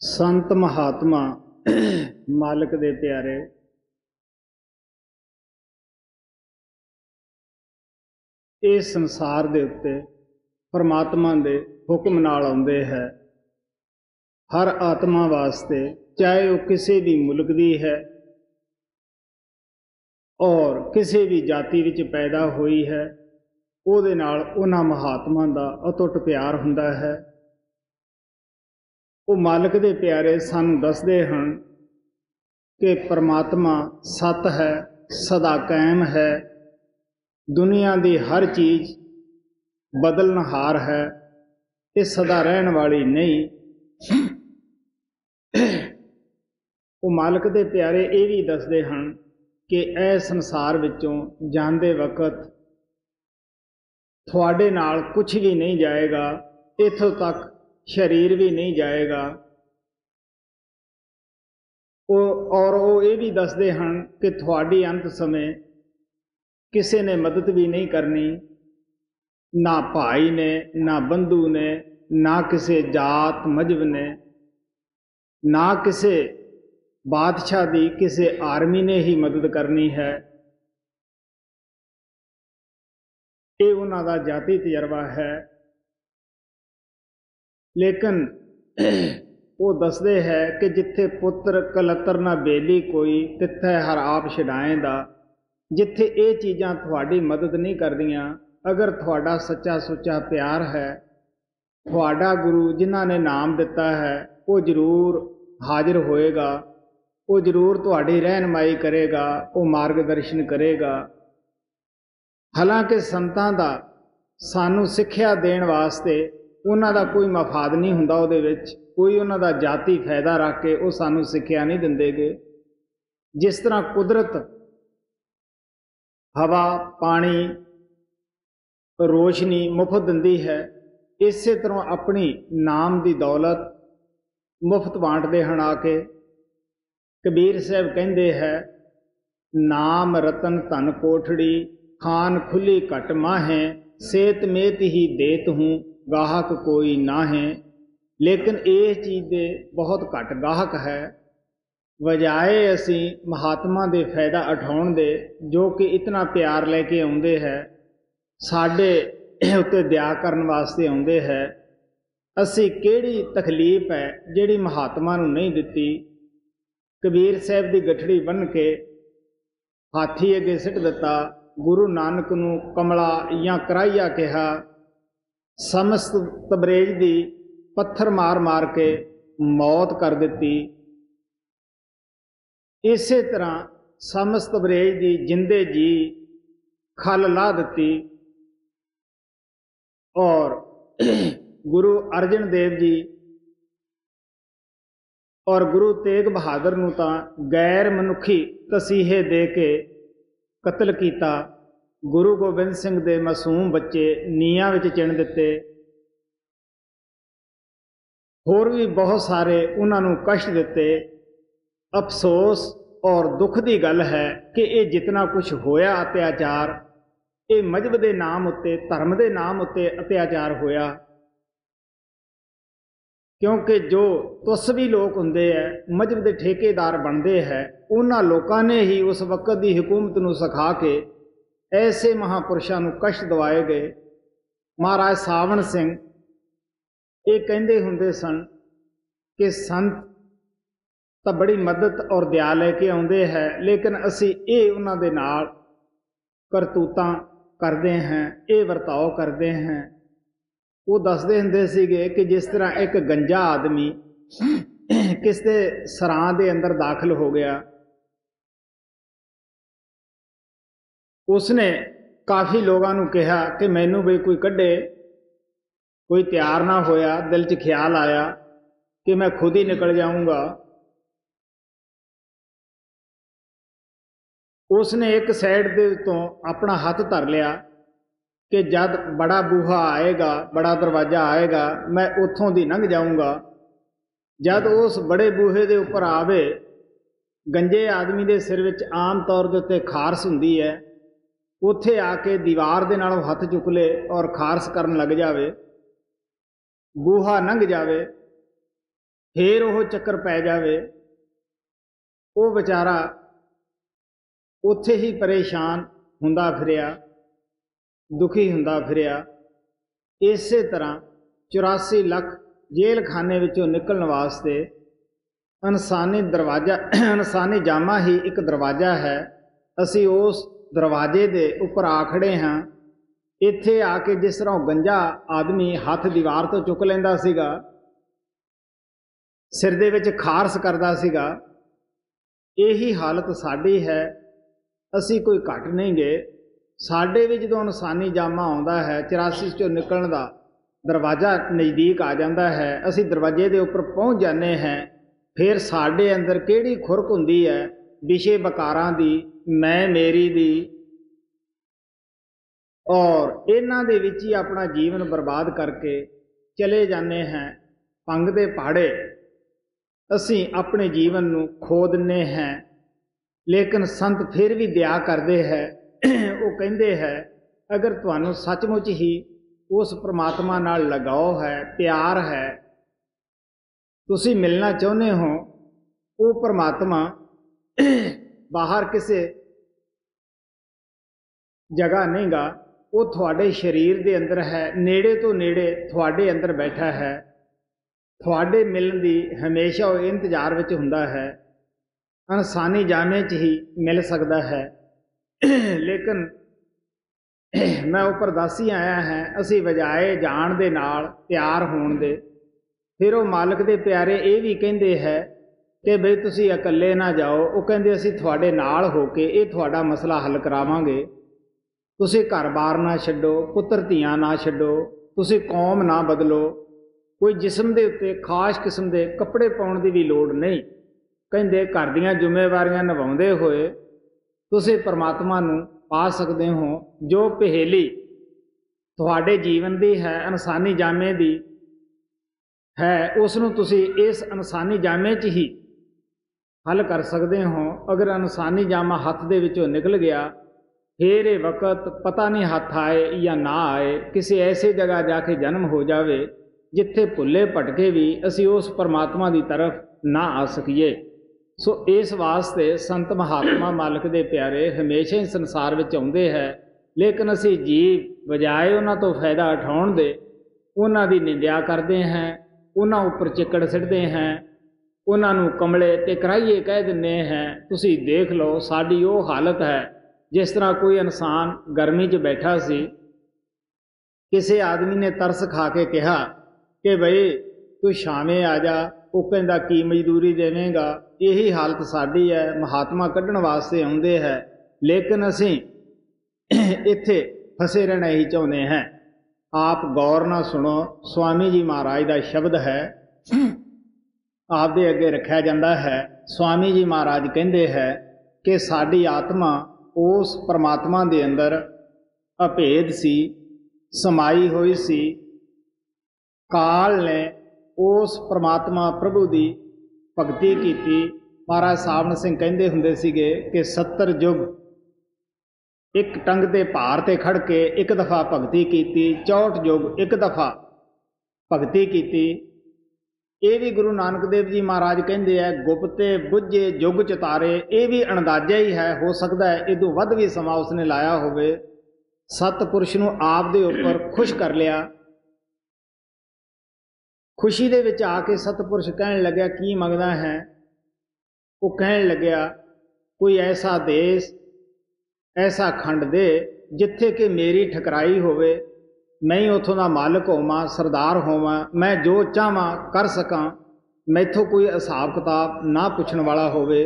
संत महात्मा मालिक दे प्यारे इस संसार दे उत्ते परमात्मा दे हुक्म नाल आउंदे है। हर आत्मा वास्ते चाहे वह किसी भी मुल्क दी है और किसी भी जाति विच पैदा हुई है, ਉਹਦੇ ਨਾਲ ਉਹਨਾਂ महात्मा ਦਾ अटुट प्यार ਹੁੰਦਾ है। ਉਹ मालिक ਦੇ प्यारे ਸਾਨੂੰ ਦੱਸਦੇ ਹਨ कि परमात्मा सत है, सदा कायम है, दुनिया की हर चीज़ बदलनहार है, ये सदा रहन वाली नहीं। वो मालिक दे प्यारे ये भी दसदे हैं कि ए संसार विचों जांदे वक्त थोड़े नाल कुछ भी नहीं जाएगा, इथों तक शरीर भी नहीं जाएगा। और वो ये भी दसदे हैं कि थोड़ी अंत समय किसी ने मदद भी नहीं करनी, ना भाई ने, ना बंधु ने, ना किसी जात मजहब ने, ना किसी बादशाह की किसी आर्मी ने ही मदद करनी है। ये उन्हां दा जाती तजर्बा है। लेकिन वो दसदे है कि जिथे पुत्र कलतर ना बेली कोई, तिथे हर आप छड़ाएंदा। जिथे ये चीज़ां थोड़ी मदद नहीं करदियां, अगर थोड़ा सच्चा सुच्चा प्यार है, थोड़ा गुरु जिन्हां ने नाम दिता है वो जरूर हाजिर होएगा, वो जरूर तुहाडी रहनमाई करेगा, वो मार्गदर्शन करेगा। हालांकि संतां दा सानू सिक्ख्या देण वास्ते उन्हां दा कोई मफाद नहीं हुंदा, उहदे विच कोई उन्हां दा जाती फायदा रख के वो सानू सिक्ख्या नहीं दिंदेगे। जिस तरह कुदरत हवा, पानी, रोशनी मुफ्त दिंदी है, इस तरह अपनी नाम की दौलत मुफ्त बांटते हैं आके। कबीर साहब कहते हैं, नाम रतन धन कोठड़ी, खान खुली घट माहें, सेत मेत ही देत हूँ, गाहक कोई ना है। लेकिन ये चीज़ दे बहुत घट गाहक है, वजाए असी महात्मा दे फायदा उठाउण दे, जो कि इतना प्यार लैके आउंदे है, साडे उत्ते दया करन वास्ते आउंदे है। असी किहड़ी तकलीफ है जिहड़ी महात्मा नूं नहीं दित्ती। कबीर साहब की गठड़ी बन के हाथी अगे सिट दिता, गुरु नानक नूं कमला या कराइया कहा, समस्त तबरेज दी पत्थर मार मार के मौत कर दिती। इसे तरह समस्त तबरेज दी जिंदे जी खल ला दिती। और गुरु अर्जन देव जी और गुरु तेग बहादुर नूं तां गैर मनुखी तसीहे दे के कतल किया। गुरु गोबिंद सिंह दे मासूम बच्चे नीआं विच चिण दिते। होर भी बहुत सारे उन्हां नूं कष्ट दिते। अफसोस और दुख की गल है कि ये जितना कुछ होया अत्याचार, ये मजहब के नाम उत्ते, धर्म के नाम उत्ते अत्याचार होया। क्योंकि जो तुस्वी लोग हुंदे है, मजहब के ठेकेदार बनते हैं, उन्हां लोकां ने ही उस वक्त की हुकूमत नूं सिखा के ऐसे महापुरुषों नूं कष्ट दवाए गए। महाराज सावण सिंह ये कहते हुंदे सन कि संत तो बड़ी मदद और दया लैके आउंदे है, लेकिन असी ये उन्हां दे नाल करतूतां करते हैं, ये वर्ताव करते हैं। वो दसदे हुंदे सीगे कि जिस तरह एक गंजा आदमी किसी सरां दे अंदर दाखिल हो गया, उसने काफ़ी लोगों को कहा कि मैनू भी कोई कढ़े, कोई तैयार ना होया। दिल च ख्याल आया कि मैं खुद ही निकल जाऊंगा। उसने एक साइड दे तो अपना हाथ धर लिया कि जब बड़ा बूहा आएगा, बड़ा दरवाजा आएगा, मैं उतों दी लंघ जाऊंगा। जब उस बड़े बूहे दे उपर आवे, गंजे आदमी दे सिर विच आम तौर के उत्ते खारस हुंदी है, उत्थे आके दीवार दे नालों हथ चुक ले और खारस करन लग जावे, बूहा लंघ जावे, फिर वो चक्कर पै जावे, वो बेचारा उत्थे ही परेशान हुंदा फिरिया, दुखी हुंदा फिरिया। इसे तरह 84 ਲੱਖ जेल खाने विचों निकलण वास्ते इंसानी दरवाजा, इंसानी जामा ही एक दरवाजा है। असी उस दरवाजे दे उपर आ खड़े हाँ। इत्थे आके जिस तरह गंजा आदमी हथ दीवार तो चुक लैंदा सीगा, सिर दे विच खारस करदा सीगा, यही हालत साडी है। असी कोई घट नहीं गए। साडे भी जदों इंसानी जामा आउंदा है, 84 चों निकलण दा दरवाजा नज़दीक आ जाता है, असी दरवाजे के उपर पहुँच जाते हैं, फिर साढ़े अंदर किहड़ी खुरक हुंदी है विषय वकारां दी, मैं मेरी दी, और इन्हां दे विच ही अपना जीवन बर्बाद करके चले जाते हैं। भंग दे पहाड़े असी अपने जीवन नूं खो दिंदे हैं। लेकिन संत फिर भी दया करते हैं। वो कहते हैं अगर तुहानूं सचमुच ही उस परमात्मा नाल लगाओ है, प्यार है, तुसी मिलना चाहुंदे हो, वो परमात्मा बाहर किसी जगह नहीं गा, वो थोड़े शरीर के अंदर है, नेड़े तो नेड़े थोड़े अंदर बैठा है। थोड़े मिलण दी हमेशा वो इंतजार विच हुंदा है। इंसानी जामे च ही मिल सकता है। लेकिन मैं उपर दस ही आया है, असी बजाए जाण दे नाल प्यार होण दे। फिर वो मालिक दे प्यारे ये भी कहते हैं कि बई तुसी इकल्ले ना जाओ, वो कहते असी तुहाडे नाल हो के ये तुहाडा मसला हल करावांगे। तुसी घर बार ना छड्डो, पुत्र धीआं ना छड्डो, तुसी कौम ना बदलो, कोई जिस्म दे उत्ते खास किस्म के कपड़े पाउण दी भी लोड़ नहीं। कहते घर दीआं जिम्मेवारियां निभाउंदे होए तुसी परमात्मा नूं पा सकते हो। जो पहेली तुहाडे जीवन दी है, इंसानी जामे दी है, उसनूं तुसी इस इंसानी जामे च ही हल कर सकते हो। अगर इंसानी जामा हथ दे विचों निकल गया, फिर ये वक्त पता नहीं हथ आए या ना आए, किसी ऐसी जगह जाके जन्म हो जावे जिथे भुले भटके भी असी उस परमात्मा की तरफ ना आ सकीए। सो इस वास्ते संत महात्मा मालिक दे प्यारे हमेशा ही संसार विच आउंदे है। लेकिन असी जीव बजाए उन्हां तो फायदा उठाउण दे उन्हां दी निंदिया करते हैं, उन्हां उपर चिकड़ सिੱਟਦੇ हैं, उन्हां नूं कमले ते कराइए कह दिंदे हैं। तुसी देख लो साडी वो हालत है जिस तरह कोई इंसान गर्मी च बैठा सी, किसी आदमी ने तरस खा के कहा कि बई तू छावें आ जा, वो कहंदा की मजदूरी देवेंगा। यही हालत साडी है। महात्मा कढ़ण वास्ते आउंदे है, लेकिन असीं इत्थे फसे रहना ही चाहुंदे हैं। आप गौर ना सुनो, स्वामी जी महाराज का शब्द है, आप दे अगे रखा जाता है। स्वामी जी महाराज कहते हैं कि साडी आत्मा उस परमात्मा दे अंदर अभेद सी, समाई हुई सी। काल ने उस परमात्मा प्रभु की भगती की। महाराज सावण सिंह कहते हुंदे सीगे कि 70 युग एक टंग के भार ते खड़ के एक दफ़ा भगती की, 64 युग एक दफ़ा भगती की। ये भी गुरु नानक देव जी महाराज कहते हैं गुप्ते बुझे युग चितारे। ये भी अंदाजा ही है, हो सकता है इदों वध भी समा उसने लाया होवे। सतपुरुष नूं आप दे उपर खुश कर लिया। खुशी दे विच आके सतपुरुष कहन लग्या की मंगदा है। वो कहन लग्या कोई ऐसा देश ऐसा खंड दे जिथे कि मेरी ठकराई होवे, मैं ही उथों दा मालिक होवां, सरदार होवां, मैं जो चाहां कर सकां, मैथों कोई हिसाब किताब ना पुछण वाला होवे।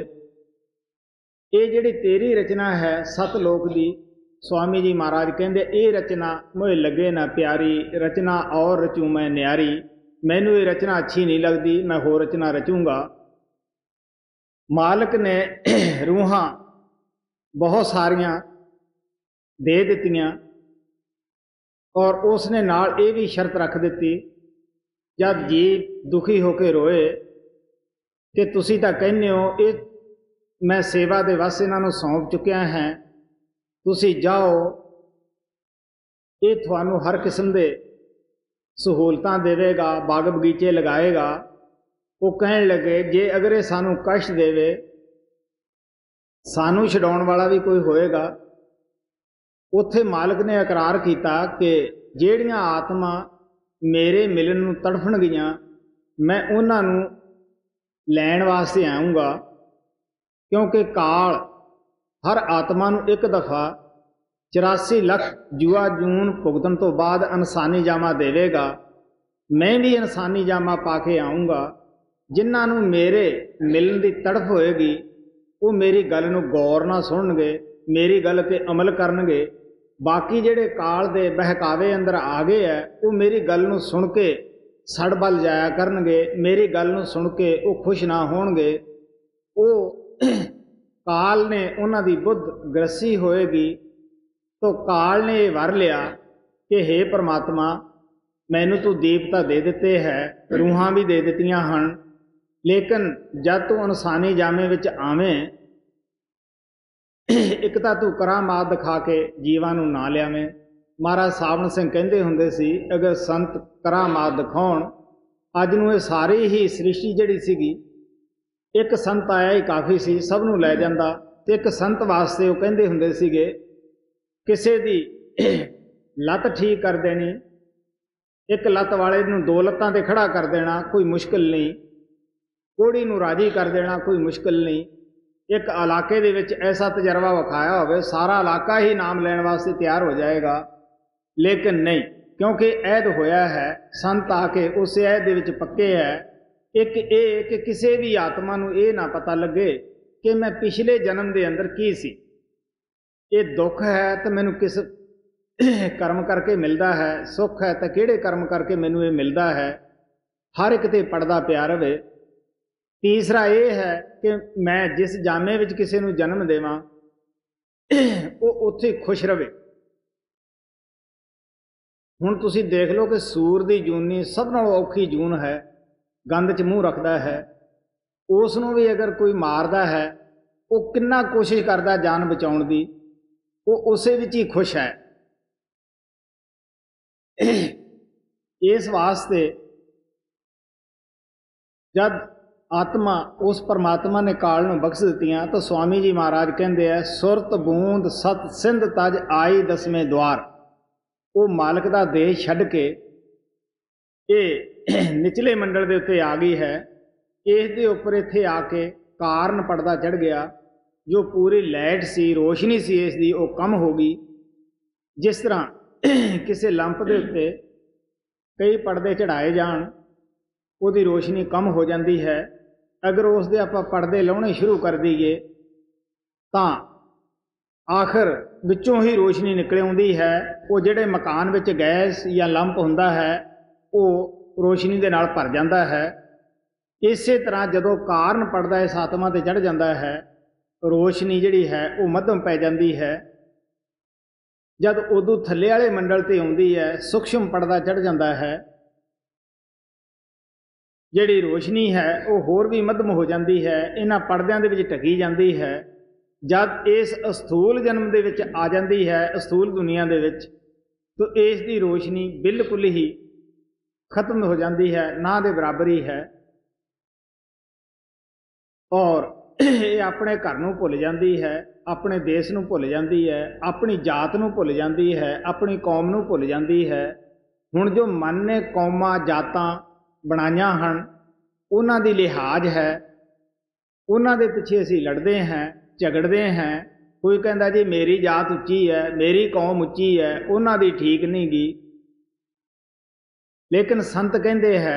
ये जिहड़ी तेरी रचना है सतलोक दी, स्वामी जी महाराज कहंदे ये रचना मोए लगे ना प्यारी, रचना और रचूं मैं न्यारी। मैनू ये रचना अच्छी नहीं लगती, मैं होर रचना रचूंगा। मालिक ने रूहां बहुत सारियां दे दित्तियां और उसने नाल ये भी शर्त रख दी, जब जीव दुखी होकर रोए कि तुसी तां कहने हो ये मैं सेवा दे वस इन्हां नूं सौंप चुकिया है, तुसी जाओ, ये तुहानूं हर किस्म दे सहूलतां देवेगा, बाग बगीचे लगाएगा, वो कहन लगे जे अगर ये सानू कष्ट देवे, सानू छडाउण वाला भी कोई होएगा। उत्थे मालिक ने इकरार किया कि ਜਿਹੜੀਆਂ आत्मा मेरे मिलन नूं तड़फणगियां, मैं उन्हां नूं लैण वास्ते आऊँगा, क्योंकि काल हर आत्मा नूं एक दफ़ा 84 ਲੱਖ जुआ जून भुगतण तो बाद इनसानी जामा देवेगा। मैं भी इनसानी जामा पा के आऊँगा। जिन्हां नूं मेरे मिलन की तड़फ होएगी वो मेरी गल नूं गौर नाल सुणनगे, मेरी गल ते अमल करनगे। बाकी ਜਿਹੜੇ काल ਦੇ बहकावे अंदर आ गए है वो मेरी गल नूं सुन के सड़ बल जाया करनगे, मेरी गल नूं सुन के वो खुश ना होणगे। वो काल ने उन्हां दी बुद्ध ग्रसी होएगी। तो काल ने वर लिया कि हे परमात्मा, मैनू तू देवता दे दिते है, रूहां भी दे दित्तियां हन, लेकिन जब तू इनसानी जामे विच आवें, एक तो तू करामात दिखा के जीवां नूं ना लियावें। महाराज सावण सिंह कहंदे हुंदे सी, अगर संत करामात दिखाउण, अज नूं ये सारी ही सृष्टि जिहड़ी सीगी, एक संत आया ही काफ़ी सी, सब नूं लै जांदा। ते एक संत वास्ते वो कहंदे हुंदे सीगे, किसे दी लत ठीक कर देनी, एक लत वाले नूं दो लत्तां ते खड़ा कर देना कोई मुश्किल नहीं, कोड़ी नूं राजी कर देना कोई मुश्किल नहीं। एक इलाके दे विच ऐसा तजर्बा विखाया होवे, सारा इलाका ही नाम लैण वास्ते तैयार हो जाएगा, लेकिन नहीं, क्योंकि ऐद होया है, संत आके उस ऐद दे विच पक्के है। एक ये कि किसी भी आत्मा नूं ये ना पता लगे कि मैं पिछले जन्म दे अंदर की सी, ये दुख है तो मैनू किस कर्म करके मिलता है, सुख है तो किहड़े कर्म करके मैनू ये मिलता है, हर एक ते पड़दा पिया रहे। तीसरा ये है कि मैं जिस जामे विच किसी नूं जन्म देवां वो उत्थे खुश रहे। हुण तुसीं देख लो कि सूर दी जूनी सब नालों औखी जून है, गंद च मूँह रखता है, उस नूं भी अगर कोई मारदा है वो किन्ना कोशिश करदा जान बचाउण दी, वो उसे विच ही खुश है। इस वास्ते जब आत्मा उस परमात्मा ने काल नूं बख्श दित्तियां तो स्वामी जी महाराज कहंदे आ, सुरत बूंद सत सिंध तज आई दसवें द्वार। वो मालिक दा देश छड्ड के ये निचले मंडल दे उत्ते आ गई है। इस दे उपर इत्थे आके कारण पड़दा चढ़ गया, जो पूरी लाइट सी रोशनी सी इसदी वो कम हो गई। जिस तरह किसी लंप दे उत्ते कई पड़दे चढ़ाए जाण, ਉਹਦੀ रोशनी कम हो जाती है। अगर उसके आप पड़दे लाने शुरू कर दईए तो आखिर विचों ही रोशनी निकल आती है। वो जिहड़े मकान विच गैस या लंप हुंदा है वो रोशनी दे नाल भर जाता है। इस तरह जदों कारण पड़दा इस आत्मा ते चढ़ जाता है, रोशनी जिहड़ी है वो मध्यम पै जाती है। जब उदों थल्ले वाले मंडल ते आउंदी है, सूक्ष्म पड़दा चढ़ जाता है, जिहड़ी रोशनी है वो होर भी मध्यम हो जाती है, इन्हां पड़दियां दे विच ढकी जाती है। जब इस अस्थूल जन्म दे विच आ जाती है, अस्थूल दुनिया दे विच, तो इस दी रोशनी बिल्कुल ही खत्म हो जाती है, ना दे बराबर ही है। और ये अपने घर नूं भुल जाती है, अपने देश नूं भुल जाती है, अपनी जात नूं भुल जाती है, अपनी कौम नूं भुल जाती है। हुण जो मन ने कौमां जातां बनाइयां हन, उन्हां दी लिहाज है, उन्हां दे पिछे असीं लड़दे हैं, झगड़दे हैं। कोई कहंदा जी मेरी जात उच्ची है, मेरी कौम उच्ची है, उन्हां दी ठीक नहीं गी। लेकिन संत कहंदे है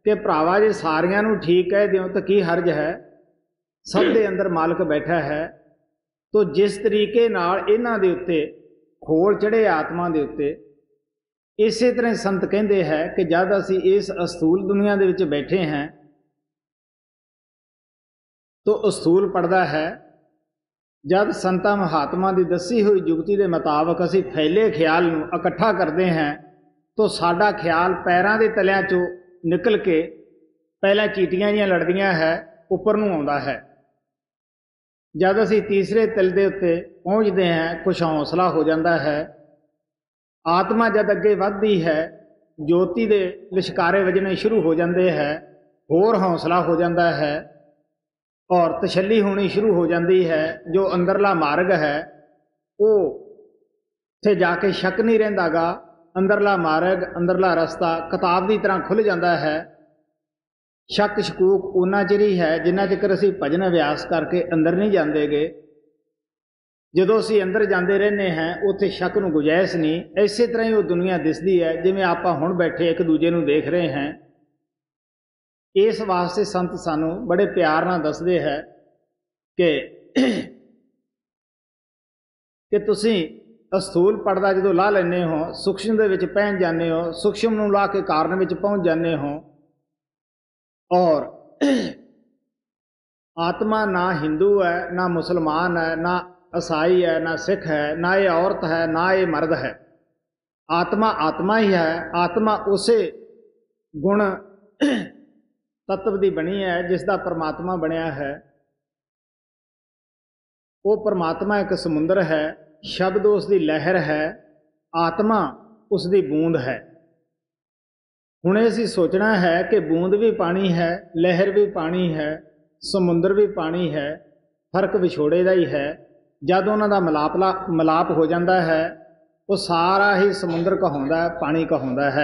कि भरावा जे सारियां नूं ठीक कह दिओ तो की हर्ज है, सब दे अंदर मालिक बैठा है। तो जिस तरीके नाल इन्हां दे उत्ते खोल चढ़े आत्मा दे उत्ते, इस तरह संत कहते हैं कि जब असी इस अस्थूल दुनिया दे विच बैठे हैं तो अस्थूल पड़दा है। जब संतां महात्मा की दसी हुई जुगती के मुताबिक असी फैले ख्याल नूं इकट्ठा करते हैं तो साडा ख्याल पैरां दे तलियां चों निकल के पहला चीटियां जिहियां लड़दियां है उपर नूं आउंदा है। जब असी तीसरे तिल दे उत्ते पहुँचते हैं कुछ हौसला हो जाता है। आत्मा जब अगे वधदी है, ज्योति दे लिशकारे वजने शुरू हो जाते हैं, होर हौसला हो जाता है और तसल्ली होनी शुरू हो जाती है। जो अंदरला मार्ग है वो उत्थे जाके शक नहीं रहिंदा गा, अंदरला मार्ग अंदरला रस्ता किताब की तरह खुल जाता है। शक शकूक उन्ना चिर ही है जिन्ना चिर असीं भजन अभ्यास करके अंदर नहीं जाते गे। ਜਦੋਂ ਅਸੀਂ ਅੰਦਰ ਜਾਂਦੇ ਰਹਿੰਦੇ ਹਾਂ ਉੱਥੇ ਸ਼ੱਕ ਨੂੰ ਗੁੰਜਾਇਸ਼ ਨਹੀਂ। ਇਸੇ ਤਰ੍ਹਾਂ ਹੀ ਉਹ ਦੁਨੀਆ ਦਿਸਦੀ ਹੈ ਜਿਵੇਂ ਆਪਾਂ ਹੁਣ ਬੈਠੇ ਇੱਕ ਦੂਜੇ ਨੂੰ ਦੇਖ ਰਹੇ ਹਾਂ। ਇਸ ਵਾਸਤੇ ਸੰਤ ਸਾਨੂੰ ਬੜੇ ਪਿਆਰ ਨਾਲ ਦੱਸਦੇ ਹੈ ਕਿ ਤੁਸੀਂ ਅਸਥੂਲ ਪਰਦਾ ਜਦੋਂ ਲਾ ਲੈਂਦੇ ਹੋ, ਸੂਖਸ਼ਮ ਦੇ ਵਿੱਚ ਪਹੁੰਚ ਜਾਂਦੇ ਹੋ, ਸੂਖਸ਼ਮ ਨੂੰ ਲਾ ਕੇ ਕਾਰਨ ਵਿੱਚ ਪਹੁੰਚ ਜਾਂਦੇ ਹੋ। ਔਰ ਆਤਮਾ ਨਾ ਹਿੰਦੂ ਹੈ, ਨਾ ਮੁਸਲਮਾਨ ਹੈ, ਨਾ ईसाई है, ना सिख है, ना ये औरत है, ना ये मर्द है। आत्मा आत्मा ही है। आत्मा उसे गुण तत्व की बनी है जिसका परमात्मा बनया है। वो परमात्मा एक समुंदर है, शब्द उसकी लहर है, आत्मा उसकी बूंद है। हुणे असीं सोचना है कि बूंद भी पानी है, लहर भी पानी है, समुंदर भी पानी है, फर्क विछोड़े का ही है। जब उन्हों का मिलाप हो जाता है वो सारा ही समुंदर कहाउंदा है, पानी कहाउंदा है।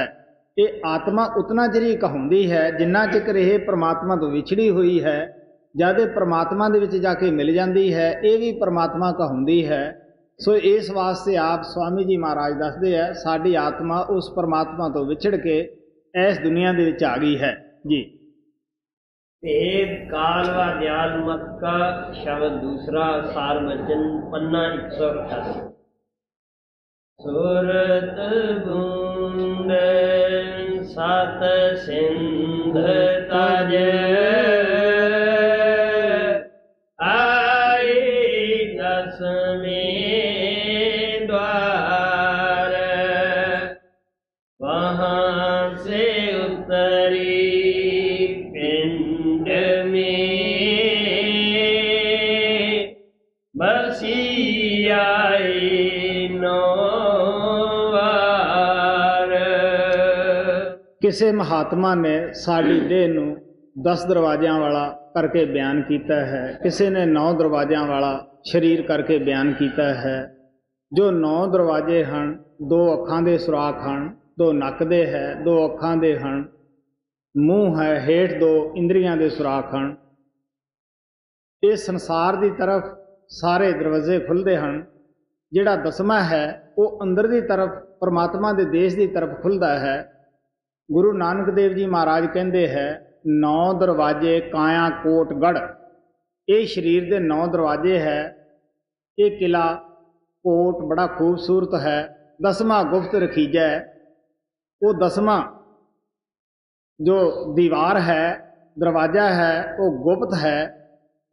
ये आत्मा उतना चिर ही कहाउंदी है जिन्ना चिर ये परमात्मा तो विछड़ी हुई है। जब परमात्मा दे विच जाके मिल जाती है ये भी परमात्मा कहाउंदी है। सो इस वास्ते आप स्वामी जी महाराज दसदे है साडी आत्मा उस परमात्मा तो विछड़ के इस दुनिया दे विच आ गई है जी। भेद काल व दयाल मत का शब्द दूसरा सार वचन पन्ना 188। सूरत बूंद सात सिंध तज आई दसवें द्वार वहाँ से उतरी किसी महात्मा ने साड़ी देह नूं 10 दरवाज़ियां वाला करके बयान किया है, किसी ने 9 दरवाज़ियां वाला शरीर करके बयान किया है। जो 9 दरवाजे हैं, 2 अखां दे सुराख हैं, 2 नक दे है, 2 अखां दे हैं, मूँह है, हेठ 2 इंद्रियां दे सुराख हैं। इस संसार की तरफ सारे दरवाजे खुलते हैं। जिहड़ा 10वां है वो अंदर की तरफ परमात्मा के देश की तरफ खुलता है। गुरु नानक देव जी महाराज कहते हैं 9 दरवाजे काया कोट गढ़। ये शरीर के 9 दरवाजे है। ये किला कोट बड़ा खूबसूरत है। 10वां गुप्त रखीजा है। वो 10वां जो दीवार है, दरवाजा है, वो गुप्त है।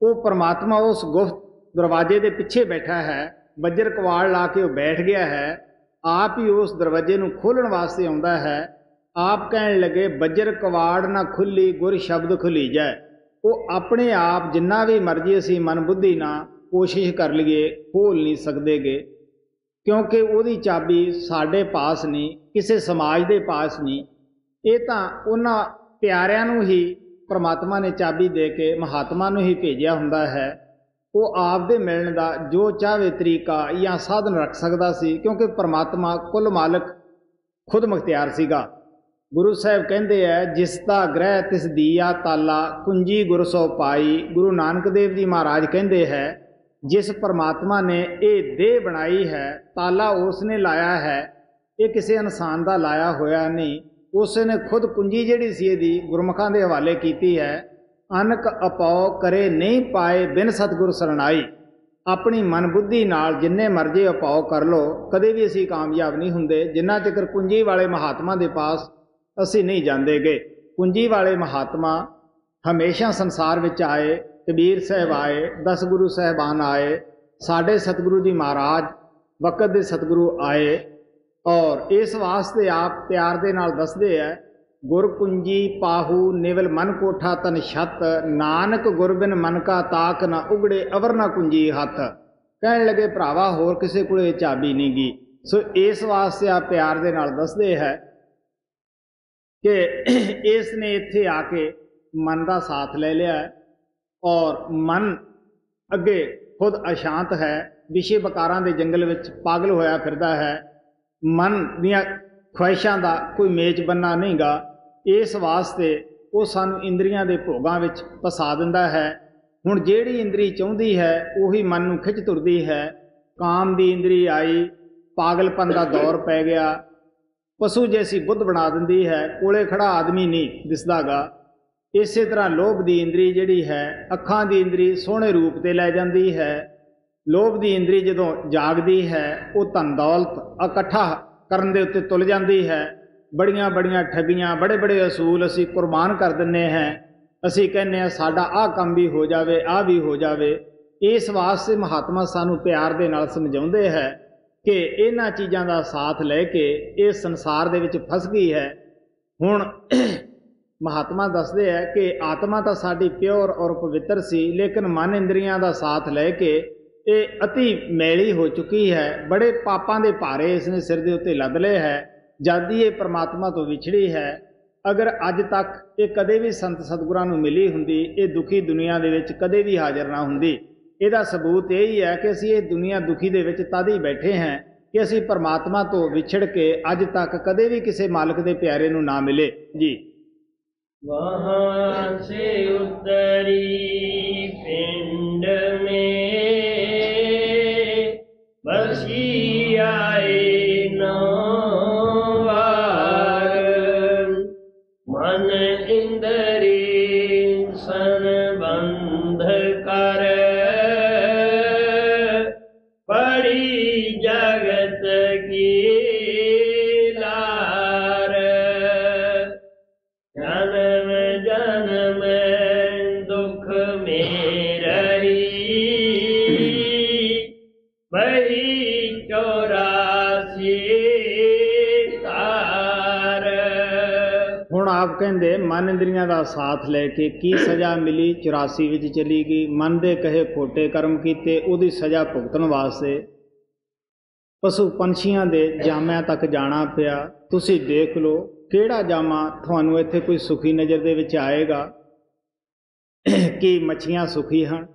वो परमात्मा उस गुप्त दरवाजे के पीछे बैठा है। बजर कवाड़ ला के वो बैठ गया है। आप ही उस दरवाजे को खोलण वास्ते आउंदा है। आप कहन लगे बजर कवाड़ ना खुली गुर शब्द खुली जाए। वो अपने आप जिन्ना भी मर्जी असी मन बुद्धि ना कोशिश कर लीए खोल नहीं सकते गे, क्योंकि वही चाबी साढ़े पास नहीं, किसी समाज के पास नहीं। ये तो उन्हां प्यारिਆਂ ਨੂੰ ही परमात्मा ने चाबी दे के महात्मा ਨੂੰ ही भेजिया हुंदा है। वो आप दे मिलण दा जो चाहे तरीका या साधन रख सकता सी, क्योंकि परमात्मा कुल मालिक खुद मुख्तियार सीगा। गुरु साहब कहते हैं जिसका ग्रह तिस दिया ताला कुंजी गुरु सो पाई। गुरु नानक देव जी महाराज कहते हैं जिस परमात्मा ने ये देह बनाई है ताला उसने लाया है। ये किसी इंसान का लाया होया नहीं। उसने खुद कुंजी जिहड़ी सी इहदी गुरमुखां दे हवाले कीती है। अनक अपौ करे नहीं पाए बिन सतगुर सरनाई। अपनी मन बुद्धि नाल जिन्ने मर्जी अपौ कर लो कदे भी असीं कामयाब नहीं हुंदे जिन्ना चिर कुंजी वाले महात्मा दे पास असी नहीं जाते गए। कुंजी वाले महात्मा हमेशा संसार विच आए। कबीर साहब आए, 10 गुरु साहबान आए, साढ़े सतगुरु जी महाराज वक़्त दे सतगुरु आए। और इस वास्ते आप प्यार दे नाल दसदे है गुर कुंजी पाहू निवल मन कोठा तन छत। नानक गुर बिन मन का ताक न उगड़े अवर न कुंजी हथ। कहन लगे भरावा होर किसी कोले चाबी नहीं गी। सो इस वास्ते आप प्यार दे नाल दसदे है कि इसने इत्थे आके मन का साथ ले लिया और मन अगे खुद अशांत है, विषय विकारां दे जंगल विच पागल होया फिरदा है। मन दियां ख्वाहिशां दा कोई मेज बनना नहीं गा। इस वास्ते वो सानू इंद्रियां दे भोगां विच फसा दिंदा है। हुण जिहड़ी इंद्री चाहुंदी है उही मन नूं खिच तुरदी है। काम दी इंद्री आई, पागलपन का दौर पै गया, पशु जैसी बुद्ध बना दिंदी है, कोले खड़ा आदमी नहीं दिसदा गा। इस तरह लोभ की इंद्री जिहड़ी है, अखां की इंद्री सोहणे रूप ते लै जांदी है। लोभ की इंद्री जदों जागदी है वो धन दौलत इकट्ठा करन दे उत्ते तुल जांदी है। बड़ियां बड़ियां ठगियां, बड़े बड़े असूल असीं कुर्बान कर दिंने हैं। असीं कहने हैं साडा आह काम भी हो जावे, आह भी हो जावे। इस वास्ते महात्मा सानू प्यार दे नाल समझाउंदे है कि इन्हां चीज़ां दा साथ लैके इस संसार दे विच फस गई है। हुण महात्मा दसदे है कि आत्मा तो साडी प्योर और पवित्र सी, लेकिन मन इंद्रियां दा साथ लैके ये अति मैली हो चुकी है। बड़े पापां दे भारे इसने सिर दे उत्ते लद लए है, जद ही ये परमात्मा तो विछड़ी है। अगर अज तक ये कदे भी संत सतगुरां नूं मिली हुंदी, ये दुखी दुनिया दे विच कदे भी हाज़र ना हुंदी। इहदा सबूत यही है कि असीं ये दुनिया दुखी दे विच तद ही बैठे हैं कि असीं परमात्मा तो विछड़ के अज तक कदे भी किसी मालिक दे प्यारे नूं ना मिले जी। वहाँ से उतरी पिंड में बसी आए नौ बार, मन इंद्री सन बंध कर पड़ी जगत की लार। जन्म जन्म दुख में रही बही 84 तार। हुण आप कहंदे मन इंद्रियां दा साथ लैके की सज़ा मिली, 84 विच चली गई। मन दे कहे खोटे कर्म कीते, उहदी सज़ा भुगतण वास्ते पशु पंछियां दे जामिਆਂ तक जाना पिया। तुसीं देख लो किहड़ा जामा तुहानूं इत्थे कोई सुखी नज़र दे विच आएगा कि मच्छियां सुखी हन।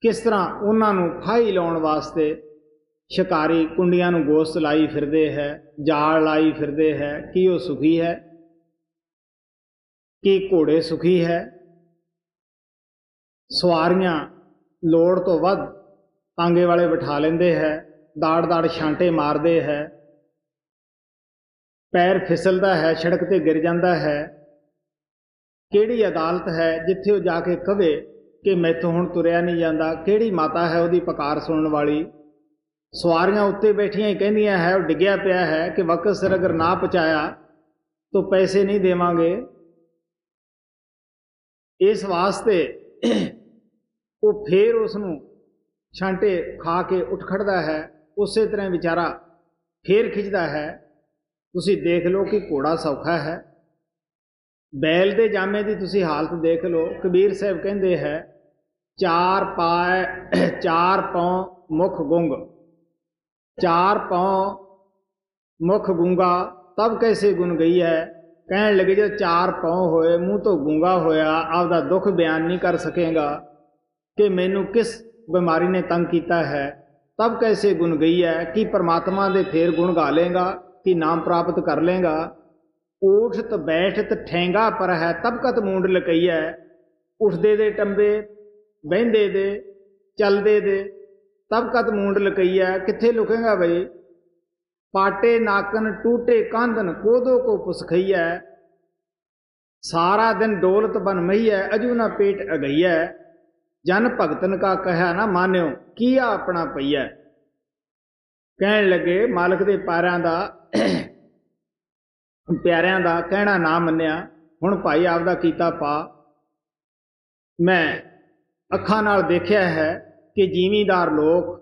किस तरह उन्हां नूं फाही लाउण वास्ते शिकारी कुंडियां नूं गोश्त लाई फिरदे है, जाल लाई फिरदे है, कि वो सुखी है? कि घोड़े सुखी है? सवारियां लोड़ तो वध तांगे वाले बिठा लेंदे है, दाड़ दाड़ छांटे मारदे है, पैर फिसलदा है, सड़क ते गिर जाता है। किहड़ी अदालत है जिथे वो जाके कहे कि मैथों हुण तुरिया नहीं जाता? किहड़ी माता है उहदी पुकार सुनने वाली? सवारियां उत्ते बैठियां ही कहंदियां है वो डिग्या पिया है कि वक्त सिर अगर ना पहुँचाया तो पैसे नहीं देवांगे। इस वास्ते वो फिर उसनूं छांटे खा के उठ खड़दा है, उस तरह बेचारा फिर खिंचदा है। तुसी देख लो कि घोड़ा सौखा है, बैल दे जामे की तुसी हालत देख लो। कबीर साहब कहंदे है चार पाँव मुख गुंग, चार पाँव मुख गूंगा तब कैसे गुन गई है। कहण लगे जब चार पाँव होए मुँह तो गूंगा होया, आपदा दुख बयान नहीं कर सकेगा कि मैनू किस बीमारी ने तंग किया है, तब कैसे गुन गई है। कि परमात्मा दे फिर गुण गा लेगा, कि नाम प्राप्त कर लेगा। उठत बैठत ठेंगा पर है तब कत मूंड लकई है। उठदे दे टंबे, बहिंदे दे, चलदे दे तब कत मूंड लकई है। कित्थे लुकेगा बई? पाटे नाकन टूटे कांधन कोदो को पुसखई है। सारा दिन डोलत बन मही है अजू ना पेट अगई है। जन भगतन का कहा ना मान्यो किया अपना पईया। कहण लगे मालिक दे प्यारियां दा कहना ना मन्निया, हुण भाई आपदा कीता पा। मैं अखां नाल देखिया है कि जिमीदार लोग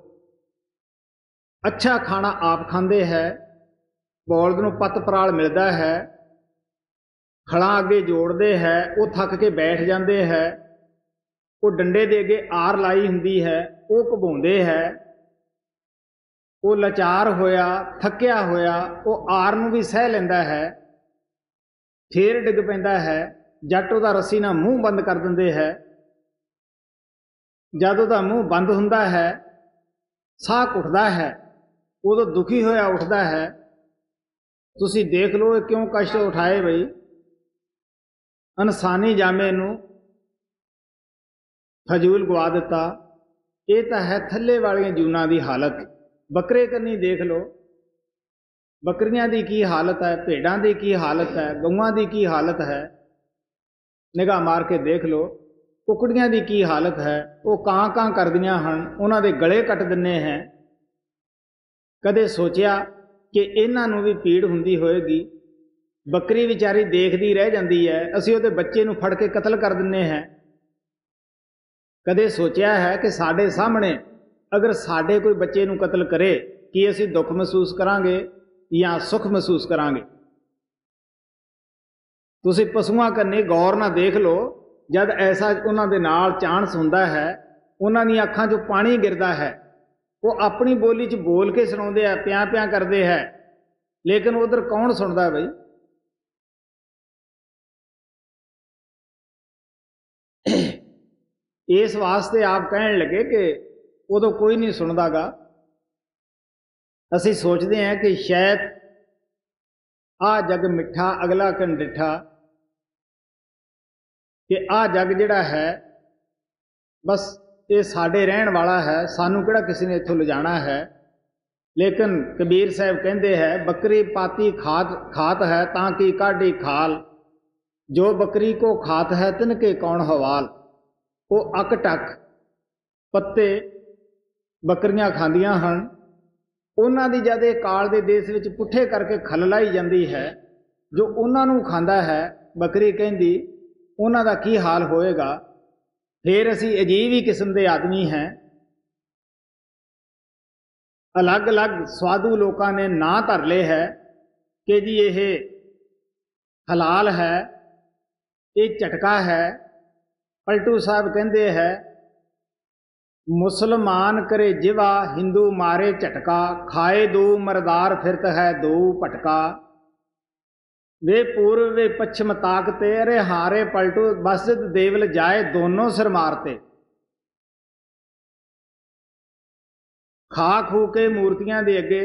अच्छा खाना आप खांदे है, बौलद नूं पत पराल मिलदा है, खड़ा अगे जोड़ते है, वो थक के बैठ जाते है, वो डंडे दे अगे आर लाई हुंदी है, वो घुमाउंदे है। वो लाचार होया थकिया होया वो आर नूं भी सह लैंदा है, फिर डिग पैंदा है। ਜੱਟ ਉਹਦਾ ਰੱਸੀ ਨਾਲ ਮੂੰਹ ਬੰਦ ਕਰ ਦਿੰਦੇ ਹੈ। ਜਦ ਉਹਦਾ ਮੂੰਹ ਬੰਦ ਹੁੰਦਾ ਹੈ, ਸਾਹ ਘੁੱਟਦਾ ਹੈ, ਉਦੋਂ ਦੁਖੀ ਹੋਇਆ ਉੱਠਦਾ ਹੈ। ਤੁਸੀਂ ਦੇਖ ਲਓ ਇਹ ਕਿਉਂ ਕਸ਼ਟ ਉਠਾਏ ਬਈ। ਇਨਸਾਨੀ ਜਾਮੇ ਨੂੰ ਫਜ਼ੂਲ ਗਵਾ ਦਿੱਤਾ। ਇਹ ਤਾਂ ਹੈ ਥੱਲੇ ਵਾਲੀਆਂ ਜੂਨਾਂ ਦੀ ਹਾਲਤ। ਬੱਕਰੇ ਕੰਨੀ ਦੇਖ ਲਓ, ਬੱਕਰੀਆਂ ਦੀ ਕੀ ਹਾਲਤ ਹੈ, ਭੇਡਾਂ ਦੀ ਕੀ ਹਾਲਤ ਹੈ, ਗਊਆਂ ਦੀ ਕੀ ਹਾਲਤ ਹੈ। ਨਿਗਾਹ ਮਾਰ ਕੇ ਦੇਖ ਲਓ, ਕੁਕੜੀਆਂ ਦੀ ਕੀ ਹਾਲਤ ਹੈ। ਉਹ ਕਾਂ ਕਾਂ ਕਰਦੀਆਂ ਹਨ, ਉਹਨਾਂ ਦੇ ਗਲੇ ਕੱਟ ਦਿੰਦੇ ਹੈ। ਕਦੇ ਸੋਚਿਆ ਕਿ ਇਹਨਾਂ ਨੂੰ ਵੀ ਪੀੜ ਹੁੰਦੀ ਹੋਏਗੀ? ਬੱਕਰੀ ਵਿਚਾਰੀ ਦੇਖਦੀ ਰਹਿ ਜਾਂਦੀ ਹੈ, ਅਸੀਂ ਉਹਦੇ ਬੱਚੇ ਨੂੰ ਫੜ ਕੇ ਕਤਲ ਕਰ ਦਿੰਦੇ ਹਾਂ। ਕਦੇ ਸੋਚਿਆ ਹੈ ਕਿ ਸਾਡੇ ਸਾਹਮਣੇ ਅਗਰ ਸਾਡੇ ਕੋਈ ਬੱਚੇ ਨੂੰ ਕਤਲ ਕਰੇ, ਕੀ ਅਸੀਂ ਦੁੱਖ ਮਹਿਸੂਸ ਕਰਾਂਗੇ ਜਾਂ ਸੁੱਖ ਮਹਿਸੂਸ ਕਰਾਂਗੇ? ਤੁਸੀਂ ਪਸ਼ੂਆਂ ਕੰਨੇ ਗੌਰ ਨਾਲ ਦੇਖ ਲਓ, ਜਦ ਐਸਾ ਉਹਨਾਂ ਦੇ ਨਾਲ ਚਾਂਸ ਹੁੰਦਾ ਹੈ, ਉਹਨਾਂ ਦੀਆਂ ਅੱਖਾਂ 'ਚੋਂ ਪਾਣੀ ਗਿਰਦਾ ਹੈ। ਉਹ ਆਪਣੀ ਬੋਲੀ 'ਚ ਬੋਲ ਕੇ ਸੁਣਾਉਂਦੇ ਆ, ਪਿਆਂ ਪਿਆਂ ਕਰਦੇ ਹੈ, ਲੇਕਿਨ ਉਧਰ ਕੌਣ ਸੁਣਦਾ ਬਈ? ਇਸ ਵਾਸਤੇ ਆਪ ਕਹਿਣ ਲੱਗੇ ਕਿ ਉਦੋਂ ਕੋਈ ਨਹੀਂ ਸੁਣਦਾਗਾ। ਅਸੀਂ ਸੋਚਦੇ ਹਾਂ ਕਿ ਸ਼ਾਇਦ ਆਹ ਜੱਗ ਮਿੱਠਾ ਅਗਲਾ ਕਨ ਡਿੱਠਾ, ਕਿ ਆਹ ਜੱਗ ਜਿਹੜਾ ਹੈ ਬਸ ਇਹ ਸਾਡੇ ਰਹਿਣ ਵਾਲਾ ਹੈ, ਸਾਨੂੰ ਕਿਹੜਾ ਕਿਸੇ ਨੇ ਇੱਥੋਂ ਲਿਜਾਣਾ ਹੈ। ਲੇਕਿਨ ਕਬੀਰ ਸਾਹਿਬ ਕਹਿੰਦੇ ਹੈ, ਬੱਕਰੀ ਪਾਤੀ ਖਾਤ ਹੈ ਤਾਂ ਕੀ ਕਾਢੀ ਖਾਲ, ਜੋ ਬੱਕਰੀ ਕੋ ਖਾਤ ਹੈ ਤਿਨਕੇ ਕੌਣ ਹਵਾਲ। ਉਹ ਅੱਕ ਟੱਕ ਪੱਤੇ ਬੱਕਰੀਆਂ ਖਾਂਦੀਆਂ ਹਨ। ਉਹਨਾਂ ਦੀ ਜਦ ਇਹ ਕਾਲ ਦੇ ਦੇਸ਼ ਵਿੱਚ ਪੁੱਠੇ ਕਰਕੇ ਖੱਲ ਲਾਈ ਜਾਂਦੀ ਹੈ, ਜੋ ਉਹਨਾਂ ਨੂੰ ਖਾਂਦਾ ਹੈ, ਬੱਕਰੀ ਕਹਿੰਦੀ ਉਹਨਾਂ ਦਾ ਕੀ ਹਾਲ ਹੋਏਗਾ। ਫਿਰ ਅਸੀਂ ਅਜੀਬ ਹੀ ਕਿਸਮ ਦੇ ਆਦਮੀ हैं। ਅਲੱਗ-ਅਲੱਗ ਸਵਾਦੂ ਲੋਕਾਂ ਨੇ ਨਾਂ ਧਰ ਲਏ ਹੈ ਕਿ ਜੀ ਇਹ ਹਲਾਲ ਹੈ, ਇਹ ਝਟਕਾ ਹੈ। ਪਲਟੂ ਸਾਹਿਬ ਕਹਿੰਦੇ ਹੈ, ਮੁਸਲਮਾਨ ਕਰੇ ਜਿਵਾ ਹਿੰਦੂ ਮਾਰੇ ਝਟਕਾ, ਖਾਏ ਦੋ ਮਰਦਾਰ ਫਿਰਤ ਹੈ ਦੋ ਭਟਕਾ। ਵੇ पूर्व वे पश्चिम ताकते, अरे हारे पलटू मस्जिद देवल जाए दोनों सिर मारते। खा खू के मूर्तियां ਦੇ ਅੱਗੇ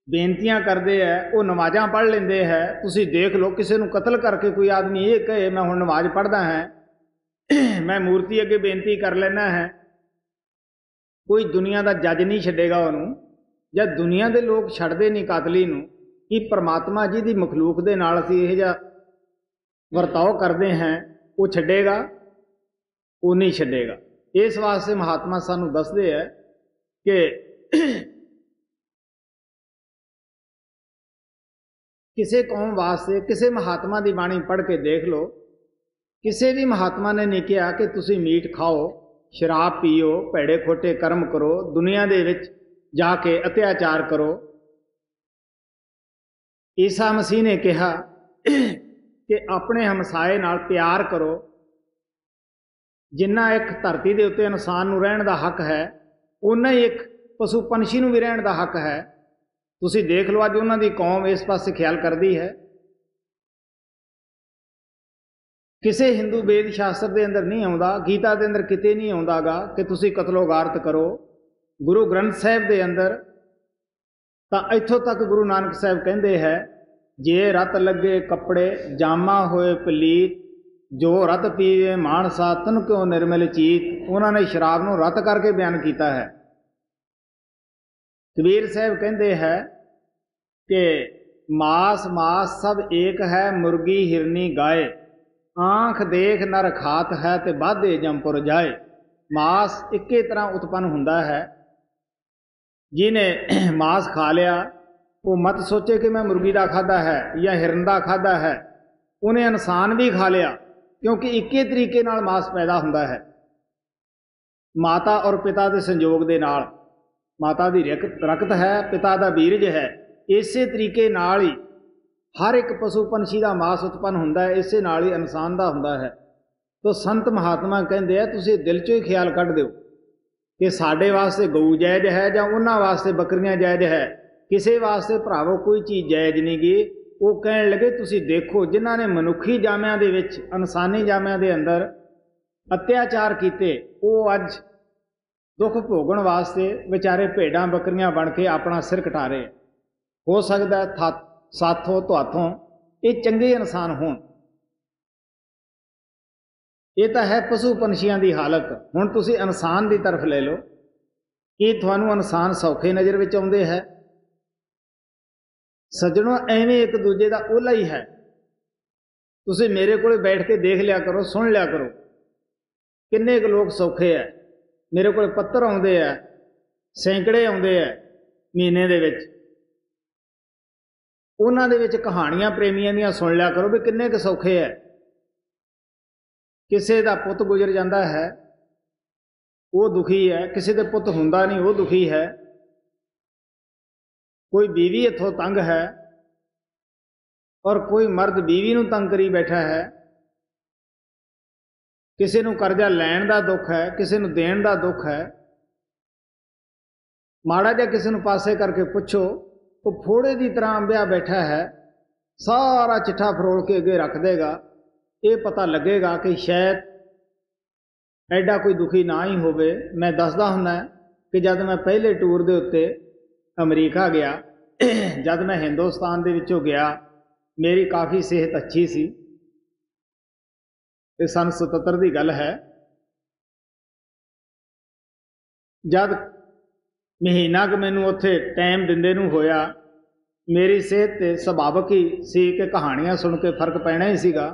ਬੇਨਤੀਆਂ ਕਰਦੇ ਹੈ, ਉਹ ਨਮਾਜ਼ਾਂ ਪੜ੍ਹ ਲੈਂਦੇ ਹੈ। ਤੁਸੀਂ ਦੇਖ ਲਓ, ਕਿਸੇ ਨੂੰ ਕਤਲ ਕਰਕੇ ਕੋਈ ਆਦਮੀ ਇਹ ਕਹੇ ਮੈਂ ਹੁਣ ਨਮਾਜ਼ ਪੜ੍ਹਦਾ ਹਾਂ, ਮੈਂ ਮੂਰਤੀ ਅੱਗੇ ਬੇਨਤੀ ਕਰ ਲੈਣਾ ਹੈ, ਕੋਈ ਦੁਨੀਆ ਦਾ ਜੱਜ ਨਹੀਂ ਛੱਡੇਗਾ ਉਹਨੂੰ। ਜਦ ਦੁਨੀਆ ਦੇ ਲੋਕ ਛੱਡਦੇ ਨਹੀਂ ਕਾਤਲੀ ਨੂੰ, ਕਿ परमात्मा जी की मखलूक के नाल असीं इहो जिहा वर्ताव करते हैं, वो छड्डेगा? वो नहीं छड्डेगा। इस वास्ते महात्मा सानू दसदे है कि किसी कौम वास्ते किसी महात्मा की बाणी पढ़ के देख लो, किसी भी महात्मा ने नहीं कहा कि तुसीं मीट खाओ, शराब पीओ, भैड़े खोटे कर्म करो, दुनिया दे विच जाके अत्याचार करो। ईसा मसीह ने कहा कि अपने हमसाए नाल प्यार करो। जिन्ना एक धरती के उत्ते इंसान नूं रहण दा हक है, उन्ना ही एक पशु पंछी नूं भी रहण दा हक है। तुसीं देख लो अज उन्हां दी कौम इस पासे ख्याल करदी है। किसी हिंदू वेद शास्त्र के अंदर नहीं आउंदा, गीता के अंदर किते नहीं आउंदागा कि तुसीं कतलो गारत करो। गुरु ग्रंथ साहिब के अंदर ਤਾਂ ਇੱਥੋਂ ਤੱਕ ਗੁਰੂ ਨਾਨਕ ਸਾਹਿਬ ਕਹਿੰਦੇ ਹੈ, ਜੇ ਰਤ ਲੱਗੇ ਕੱਪੜੇ ਜਾਮਾ ਹੋਏ ਪਲੀਤ, ਜੋ ਰਤ ਪੀਵੇ ਮਾਨਸਾ ਤਨ ਕਿਉਂ ਨਿਰਮਲ ਚੀਤ। ਉਹਨਾਂ ਨੇ ਸ਼ਰਾਬ ਨੂੰ ਰਤ ਕਰਕੇ ਬਿਆਨ ਕੀਤਾ ਹੈ। ਕਬੀਰ ਸਾਹਿਬ ਕਹਿੰਦੇ ਹੈ ਕਿ ਮਾਸ ਮਾਸ ਸਭ ਏਕ ਹੈ, ਮੁਰਗੀ ਹਿਰਨੀ ਗਾਏ, ਆਂਖ ਦੇਖ ਨਰ ਖਾਤ ਹੈ ਤੇ ਬਾਧੇ ਜੰਪੁਰ ਜਾਏ। ਮਾਸ ਇੱਕੇ ਤਰ੍ਹਾਂ ਉਤਪੰਨ ਹੁੰਦਾ ਹੈ। जिन्हें मांस खा लिया वो मत सोचे कि मैं मुर्गी का खाधा है या हिरन का खाधा है, उन्हें इंसान भी खा लिया, क्योंकि एक ही तरीके नाल मांस पैदा होता है। माता और पिता के संयोग के नाल, माता की रकत है, पिता का बीरज है, इस तरीके नाल ही हर एक पशु पंछी का मांस उत्पन्न होता है, इस नाल ही इंसान का होता है। तो संत महात्मा कहते हैं तुसीं दिल चों ही ख्याल कढ़ दिओ कि साढ़े वास्ते गऊ जायज़ है या उन्हां वास्ते बकरियां जायज़ है। किसी वास्ते भरावो कोई चीज़ जायज़ नहीं गी। ਉਹ ਕਹਿਣ ਲੱਗੇ ਤੁਸੀਂ ਦੇਖੋ ਜਿਨ੍ਹਾਂ ਨੇ ਮਨੁੱਖੀ ਜਾਮਿਆਂ ਦੇ ਵਿੱਚ, ਇਨਸਾਨੀ ਜਾਮਿਆਂ ਦੇ ਅੰਦਰ ਅਤਿਆਚਾਰ ਕੀਤੇ, ਉਹ ਅੱਜ ਦੁੱਖ ਭੋਗਣ ਵਾਸਤੇ ਵਿਚਾਰੇ ਭੇਡਾਂ ਬੱਕਰੀਆਂ ਬਣ ਕੇ ਆਪਣਾ ਸਿਰ ਕਟਾ ਰਹੇ। ਹੋ ਸਕਦਾ ਸਾਥੋਂ ਤੁਹਾਥੋਂ ਇਹ ਚੰਗੇ ਇਨਸਾਨ ਹੋਣ। ਇਹ ਤਾਂ ਹੈ ਪਸ਼ੂ ਪੰਛੀਆਂ ਦੀ ਹਾਲਤ। ਹੁਣ ਤੁਸੀਂ ਇਨਸਾਨ ਦੀ ਤਰਫ ਲੈ ਲਓ, ਕੀ ਤੁਹਾਨੂੰ ਇਨਸਾਨ ਸੌਖੇ ਨਜ਼ਰ ਵਿੱਚ ਆਉਂਦੇ ਹੈ? ਸੱਜਣੋ, ਐਵੇਂ ਇੱਕ ਦੂਜੇ ਦਾ ਓਲਾ ਹੀ ਹੈ। ਤੁਸੀਂ ਮੇਰੇ ਕੋਲ ਬੈਠ ਕੇ ਦੇਖ ਲਿਆ ਕਰੋ, ਸੁਣ ਲਿਆ ਕਰੋ, ਕਿੰਨੇ ਕੁ ਲੋਕ ਸੌਖੇ ਹੈ। ਮੇਰੇ ਕੋਲ ਪੱਤਰ ਆਉਂਦੇ ਆ, ਸੈਂਕੜੇ ਆਉਂਦੇ ਆ ਮਹੀਨੇ ਦੇ ਵਿੱਚ। ਉਹਨਾਂ ਦੇ ਵਿੱਚ ਕਹਾਣੀਆਂ ਪ੍ਰੇਮੀਆਂ ਦੀਆਂ ਸੁਣ ਲਿਆ ਕਰੋ ਵੀ ਕਿੰਨੇ ਕੁ ਸੌਖੇ ਹੈ। ਕਿਸੇ ਦਾ ਪੁੱਤ ਗੁਜ਼ਰ ਜਾਂਦਾ ਹੈ, ਉਹ ਦੁਖੀ ਹੈ। ਕਿਸੇ ਦੇ ਪੁੱਤ ਹੁੰਦਾ ਨਹੀਂ, ਉਹ ਦੁਖੀ ਹੈ। ਕੋਈ ਬੀਵੀ ਇੱਥੋਂ ਤੰਗ ਹੈ, ਔਰ ਕੋਈ ਮਰਦ ਬੀਵੀ ਨੂੰ ਤੰਗ ਕਰੀ ਬੈਠਾ ਹੈ। ਕਿਸੇ ਨੂੰ ਕਰਜ਼ਾ ਲੈਣ ਦਾ ਦੁੱਖ ਹੈ, ਕਿਸੇ ਨੂੰ ਦੇਣ ਦਾ ਦੁੱਖ ਹੈ। ਮਾੜਾ ਜਿਹਾ ਕਿਸੇ ਨੂੰ ਪਾਸੇ ਕਰਕੇ ਪੁੱਛੋ, ਉਹ ਫੋੜੇ ਦੀ ਤਰ੍ਹਾਂ ਅੰਬਿਆ ਬੈਠਾ ਹੈ, ਸਾਰਾ ਚਿੱਠਾ ਫਰੋਲ ਕੇ ਅੱਗੇ ਰੱਖ ਦੇਗਾ। ਇਹ ਪਤਾ ਲੱਗੇਗਾ ਕਿ ਸ਼ਾਇਦ ਐਡਾ ਕੋਈ ਦੁਖੀ ਨਾ ਹੀ ਹੋਵੇ। ਮੈਂ ਦੱਸਦਾ ਹੁੰਦਾ ਕਿ ਜਦ ਮੈਂ ਪਹਿਲੇ ਟੂਰ ਦੇ ਉੱਤੇ ਅਮਰੀਕਾ ਗਿਆ, ਜਦ ਮੈਂ ਹਿੰਦੁਸਤਾਨ ਦੇ ਵਿੱਚੋਂ ਗਿਆ, ਮੇਰੀ ਕਾਫੀ ਸਿਹਤ ਅੱਛੀ ਸੀ। ਇਹ ਸੰਨ 77 ਦੀ ਗੱਲ ਹੈ। ਜਦ ਮਹੀਨਾ ਕੁ ਮੈਨੂੰ ਉੱਥੇ ਟਾਈਮ ਦਿੰਦੇ ਨੂੰ ਹੋਇਆ, ਮੇਰੀ ਸਿਹਤ ਤੇ ਸੁਭਾਵਿਕ ਹੀ ਸੀ ਕਿ ਕਹਾਣੀਆਂ ਸੁਣ ਕੇ ਫਰਕ ਪੈਣਾ ਹੀ ਸੀਗਾ,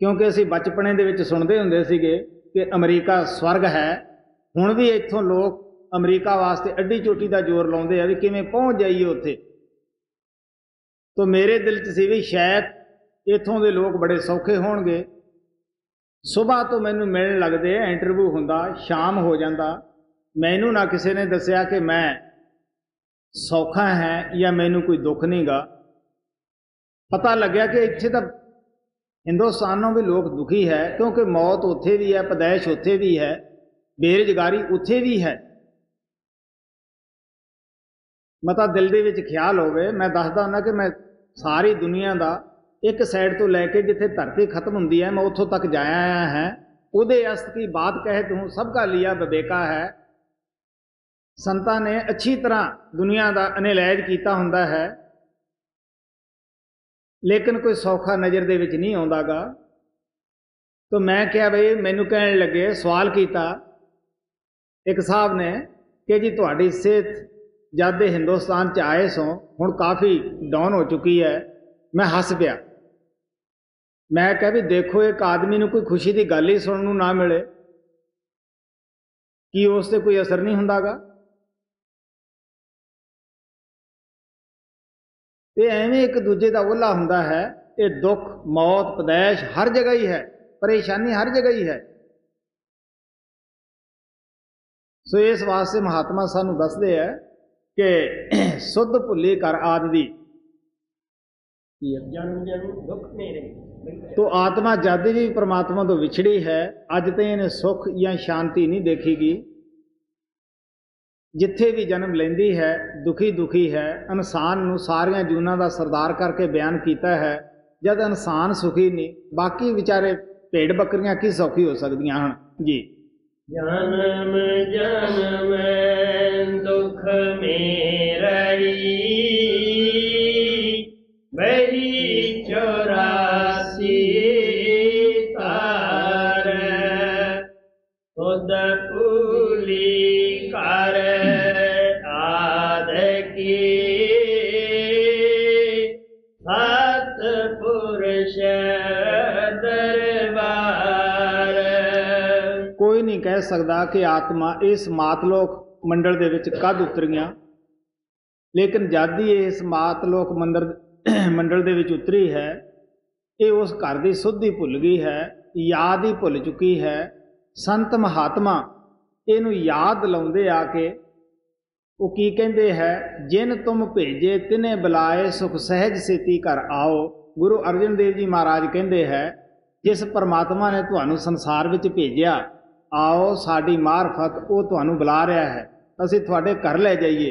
ਕਿਉਂਕਿ ਅਸੀਂ ਬਚਪਨੇ ਦੇ ਵਿੱਚ ਸੁਣਦੇ ਹੁੰਦੇ ਸੀਗੇ ਕਿ ਅਮਰੀਕਾ ਸਵਰਗ ਹੈ। ਹੁਣ ਵੀ ਇੱਥੋਂ ਲੋਕ ਅਮਰੀਕਾ ਵਾਸਤੇ ਅੱਡੀ ਚੋਟੀ ਦਾ ਜ਼ੋਰ ਲਾਉਂਦੇ ਆ ਵੀ ਕਿਵੇਂ ਪਹੁੰਚ ਜਾਈਏ ਉੱਥੇ। ਤਾਂ ਮੇਰੇ ਦਿਲ 'ਚ ਸੀ ਵੀ ਸ਼ਾਇਦ ਇੱਥੋਂ ਦੇ ਲੋਕ ਬੜੇ ਸੌਖੇ ਹੋਣਗੇ। ਸੁਬਾਹ ਤੋਂ ਮੈਨੂੰ ਮਿਲਣ ਲੱਗਦੇ, ਇੰਟਰਵਿਊ ਹੁੰਦਾ, ਸ਼ਾਮ ਹੋ ਜਾਂਦਾ। ਮੈਨੂੰ ਨਾ ਕਿਸੇ ਨੇ ਦੱਸਿਆ ਕਿ ਮੈਂ ਸੌਖਾ ਹੈ ਜਾਂ ਮੈਨੂੰ ਕੋਈ ਦੁੱਖ ਨਹੀਂ ਗਾ। ਪਤਾ ਲੱਗਿਆ ਕਿ ਇੱਥੇ ਤਾਂ ਹਿੰਦੁਸਤਾਨੋਂ ਵੀ ਲੋਕ ਦੁਖੀ ਹੈ, ਕਿਉਂਕਿ ਮੌਤ ਉੱਥੇ ਵੀ ਹੈ, ਪੈਦਾਇਸ਼ ਉੱਥੇ ਵੀ ਹੈ, ਬੇਰੁਜ਼ਗਾਰੀ ਉੱਥੇ ਵੀ ਹੈ। ਮਤਾ ਦਿਲ ਦੇ ਵਿੱਚ ਖਿਆਲ ਹੋਵੇ। ਮੈਂ ਦੱਸਦਾ ਹੁੰਦਾ ਕਿ ਮੈਂ ਸਾਰੀ ਦੁਨੀਆ ਦਾ ਇੱਕ ਸਾਈਡ ਤੋਂ ਲੈ ਕੇ ਜਿੱਥੇ ਧਰਤੀ ਖਤਮ ਹੁੰਦੀ ਹੈ, ਮੈਂ ਉੱਥੋਂ ਤੱਕ ਜਾਇਆ ਆਇਆ ਹੈ। ਉਹਦੇ ਅਸਤ ਕੀ ਬਾਤ ਕਹੇ ਤੂੰ, ਸਭ ਕਾ ਲਿਆ ਵਿਵੇਕਾ ਹੈ। ਸੰਤਾਂ ਨੇ ਅੱਛੀ ਤਰ੍ਹਾਂ ਦੁਨੀਆ ਦਾ ਅਨਿਲਾਜ ਕੀਤਾ ਹੁੰਦਾ ਹੈ, ਲੇਕਿਨ ਕੋਈ ਸੌਖਾ ਨਜ਼ਰ ਦੇ ਵਿੱਚ ਨਹੀਂ ਆਉਂਦਾ ਗਾ। ਤਾਂ ਮੈਂ ਕਿਹਾ ਬਈ, ਮੈਨੂੰ ਕਹਿਣ ਲੱਗੇ, ਸਵਾਲ ਕੀਤਾ ਇੱਕ ਸਾਹਿਬ ਨੇ ਕਿ ਜੀ ਤੁਹਾਡੀ ਸਿਹਤ ਜਦ ਦੇ ਹਿੰਦੁਸਤਾਨ 'ਚ ਆਏ ਸੋ ਹੁਣ ਕਾਫੀ ਡਾਊਨ ਹੋ ਚੁੱਕੀ ਹੈ। ਮੈਂ ਹੱਸ ਪਿਆ। ਮੈਂ ਕਿਹਾ ਵੀ ਦੇਖੋ, ਇੱਕ ਆਦਮੀ ਨੂੰ ਕੋਈ ਖੁਸ਼ੀ ਦੀ ਗੱਲ ਹੀ ਸੁਣਨ ਨੂੰ ਨਾ ਮਿਲੇ, ਕੀ ਉਸ 'ਤੇ ਕੋਈ ਅਸਰ ਨਹੀਂ ਹੁੰਦਾ ਗਾ? ਤੇ ਐਵੇਂ ਇੱਕ ਦੂਜੇ ਦਾ ਓਲਾ ਹੁੰਦਾ ਹੈ। ਇਹ ਦੁੱਖ, ਮੌਤ, ਪੈਦਾਇਸ਼ ਹਰ ਜਗ੍ਹਾ ਹੀ ਹੈ, ਪਰੇਸ਼ਾਨੀ ਹਰ ਜਗ੍ਹਾ ਹੀ ਹੈ। ਸੋ ਇਸ ਵਾਸਤੇ ਮਹਾਤਮਾ ਸਾਨੂੰ ਦੱਸਦੇ ਹੈ ਕਿ ਸੁੱਧ ਭੁੱਲੀ ਕਰ ਆਦ ਦੀ ਜਨਮ ਜਨਮ ਦੁੱਖ ਮੇਰੇ। ਤੋ ਆਤਮਾ ਜਦ ਵੀ ਪ੍ਰਮਾਤਮਾ ਤੋਂ ਵਿਛੜੀ ਹੈ, ਅੱਜ ਤੇ ਇਹਨੇ ਸੁੱਖ ਜਾਂ ਸ਼ਾਂਤੀ ਨਹੀਂ ਦੇਖੀਗੀ। ਜਿੱਥੇ ਵੀ ਜਨਮ ਲੈਂਦੀ ਹੈ ਦੁਖੀ ਦੁਖੀ ਹੈ। ਇਨਸਾਨ ਨੂੰ ਸਾਰੀਆਂ ਜੂਨਾਂ ਦਾ ਸਰਦਾਰ ਕਰਕੇ ਬਿਆਨ ਕੀਤਾ ਹੈ। ਜਦ ਇਨਸਾਨ ਸੁਖੀ ਨਹੀਂ, ਬਾਕੀ ਵਿਚਾਰੇ ਭੇਡ ਬੱਕਰੀਆਂ ਕੀ ਸੌਖੀ ਹੋ ਸਕਦੀਆਂ ਹਨ ਜੀ। ਜਨਮ ਜਨਮ ਦੁਖ ਮੇਰੀ, ਬਹੀ 84 ਤਾਰ, ਖੁਦ ਭੂਲੀ ਕਰ ਆਦ ਕੀ, ਸਤ ਪੁਰਸ਼ ਦਰਬਾਰ। ਕੋਈ ਨਹੀਂ ਕਹਿ ਸਕਦਾ ਕਿ ਆਤਮਾ ਇਸ ਮਾਤਲੋਕ ਮੰਡਲ ਦੇ ਵਿੱਚ ਕਦ ਉਤਰੀਆਂ, ਲੇਕਿਨ ਜਦ ਹੀ ਇਸ ਮਾਤਲੋਕ ਮੰਡਲ ਦੇ ਵਿੱਚ ਉਤਰੀ ਹੈ, ਇਹ ਉਸ ਘਰ ਦੀ ਸੁੱਧ ਹੀ ਭੁੱਲ ਗਈ ਹੈ, ਯਾਦ ਹੀ ਭੁੱਲ ਚੁੱਕੀ ਹੈ। ਸੰਤ ਮਹਾਤਮਾ ਇਹਨੂੰ ਯਾਦ ਦਿਲਾਉਂਦੇ ਆ ਕੇ ਉਹ ਕੀ ਕਹਿੰਦੇ ਹੈ, ਜਿਨ ਤੁਮ ਭੇਜੇ ਤਿਨੇ ਬੁਲਾਏ, ਸੁਖ ਸਹਿਜ ਸੇਤੀ ਘਰ ਆਓ। ਗੁਰੂ ਅਰਜਨ ਦੇਵ ਜੀ ਮਹਾਰਾਜ ਕਹਿੰਦੇ ਹੈ, ਜਿਸ ਪਰਮਾਤਮਾ ਨੇ ਤੁਹਾਨੂੰ ਸੰਸਾਰ ਵਿੱਚ ਭੇਜਿਆ, ਆਓ ਸਾਡੀ ਮਾਰਫਤ ਉਹ ਤੁਹਾਨੂੰ ਬੁਲਾ ਰਿਹਾ ਹੈ, ਅਸੀਂ ਤੁਹਾਡੇ ਘਰ ਲੈ ਜਾਈਏ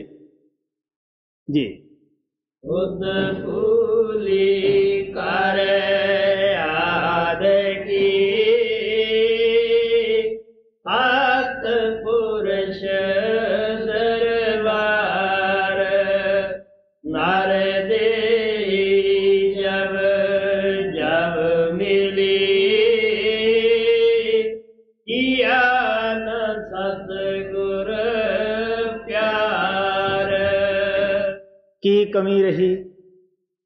ਜੀ। ਖੁਦ ਭੂਲੀ भूली कर याद की भक्त पुरुष दरबार नर दे जब जब मिली किया न सतगुर प्यार। की कमी रही,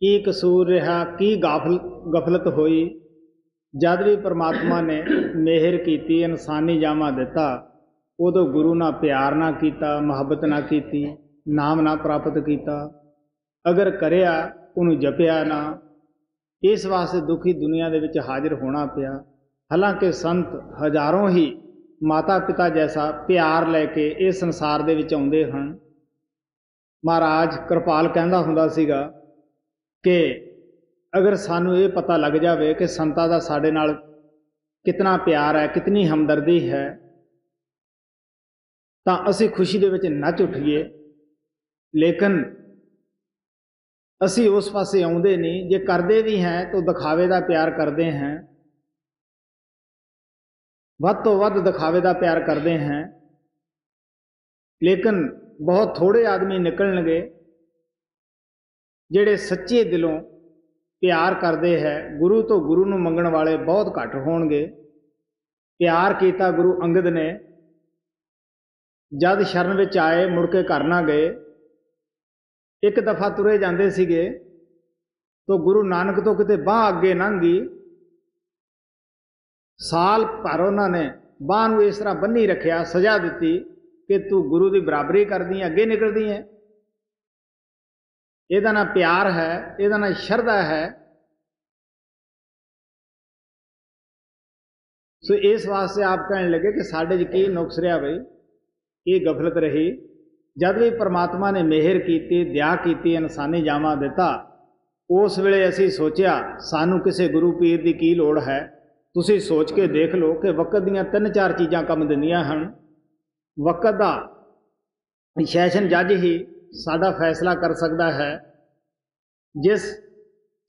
की कसूर रहा, की गफलत होई, जद भी परमात्मा ने मेहर की इंसानी जामा दिता उदों गुरु ना प्यार ना किया, मुहब्बत ना की, नाम ना प्राप्त किया, अगर करिया उन्होंने जपिया ना, इस वास्ते दुखी दुनिया दे विच हाजिर होना पिया। हालांकि संत हजारों ही माता पिता जैसा प्यार लैके इस संसार दे विच आउंदे हन। महाराज कृपाल कहंदा हुंदा सीगा कि अगर सानू ये पता लग जाए कि संतां दा साडे नाल कितना प्यार है, कितनी हमदर्दी है, तां असीं खुशी दे विच नच उठीए। लेकिन असीं उस पासे आउंदे नहीं, जे करदे भी हैं तो दिखावे दा प्यार करते हैं, वध तो वध दिखावे दा प्यार करते हैं। लेकिन बहुत थोड़े आदमी निकलणगे ਜਿਹੜੇ सच्चे दिलों प्यार करते हैं। गुरु तो गुरु नूं मंगण वाले बहुत घट होणगे। प्यार किया गुरु अंगद ने, जद शरण विच आए मुड़ के घर ना गए। एक दफ़ा तुरे जाते सीगे तो गुरु नानक तो किते बांह अगे लंघी, साल भर उन्होंने बांह नूं इस तरह बन्नी रखिया, सजा दी कि तू गुरु की बराबरी करदी है, अगे निकलदी है। ਇਹਦਾ ना प्यार है, ਇਹਦਾ ना शरधा है। सो इस वास्ते आप कहने लगे कि साढ़े च की नुक्स रहा बई, ये गफलत रही। जब भी परमात्मा ने मेहर की, दया की, इंसानी जामा दिता, उस वेले असी सोचा सानू किसी गुरु पीर की की लोड़ है। तुसी सोच के देख लो कि वक़्त दीयां 3-4 चीज़ां कम दिंदियां हन। वक़्त दा सैशन जज ही साडा फैसला कर सकता है। जिस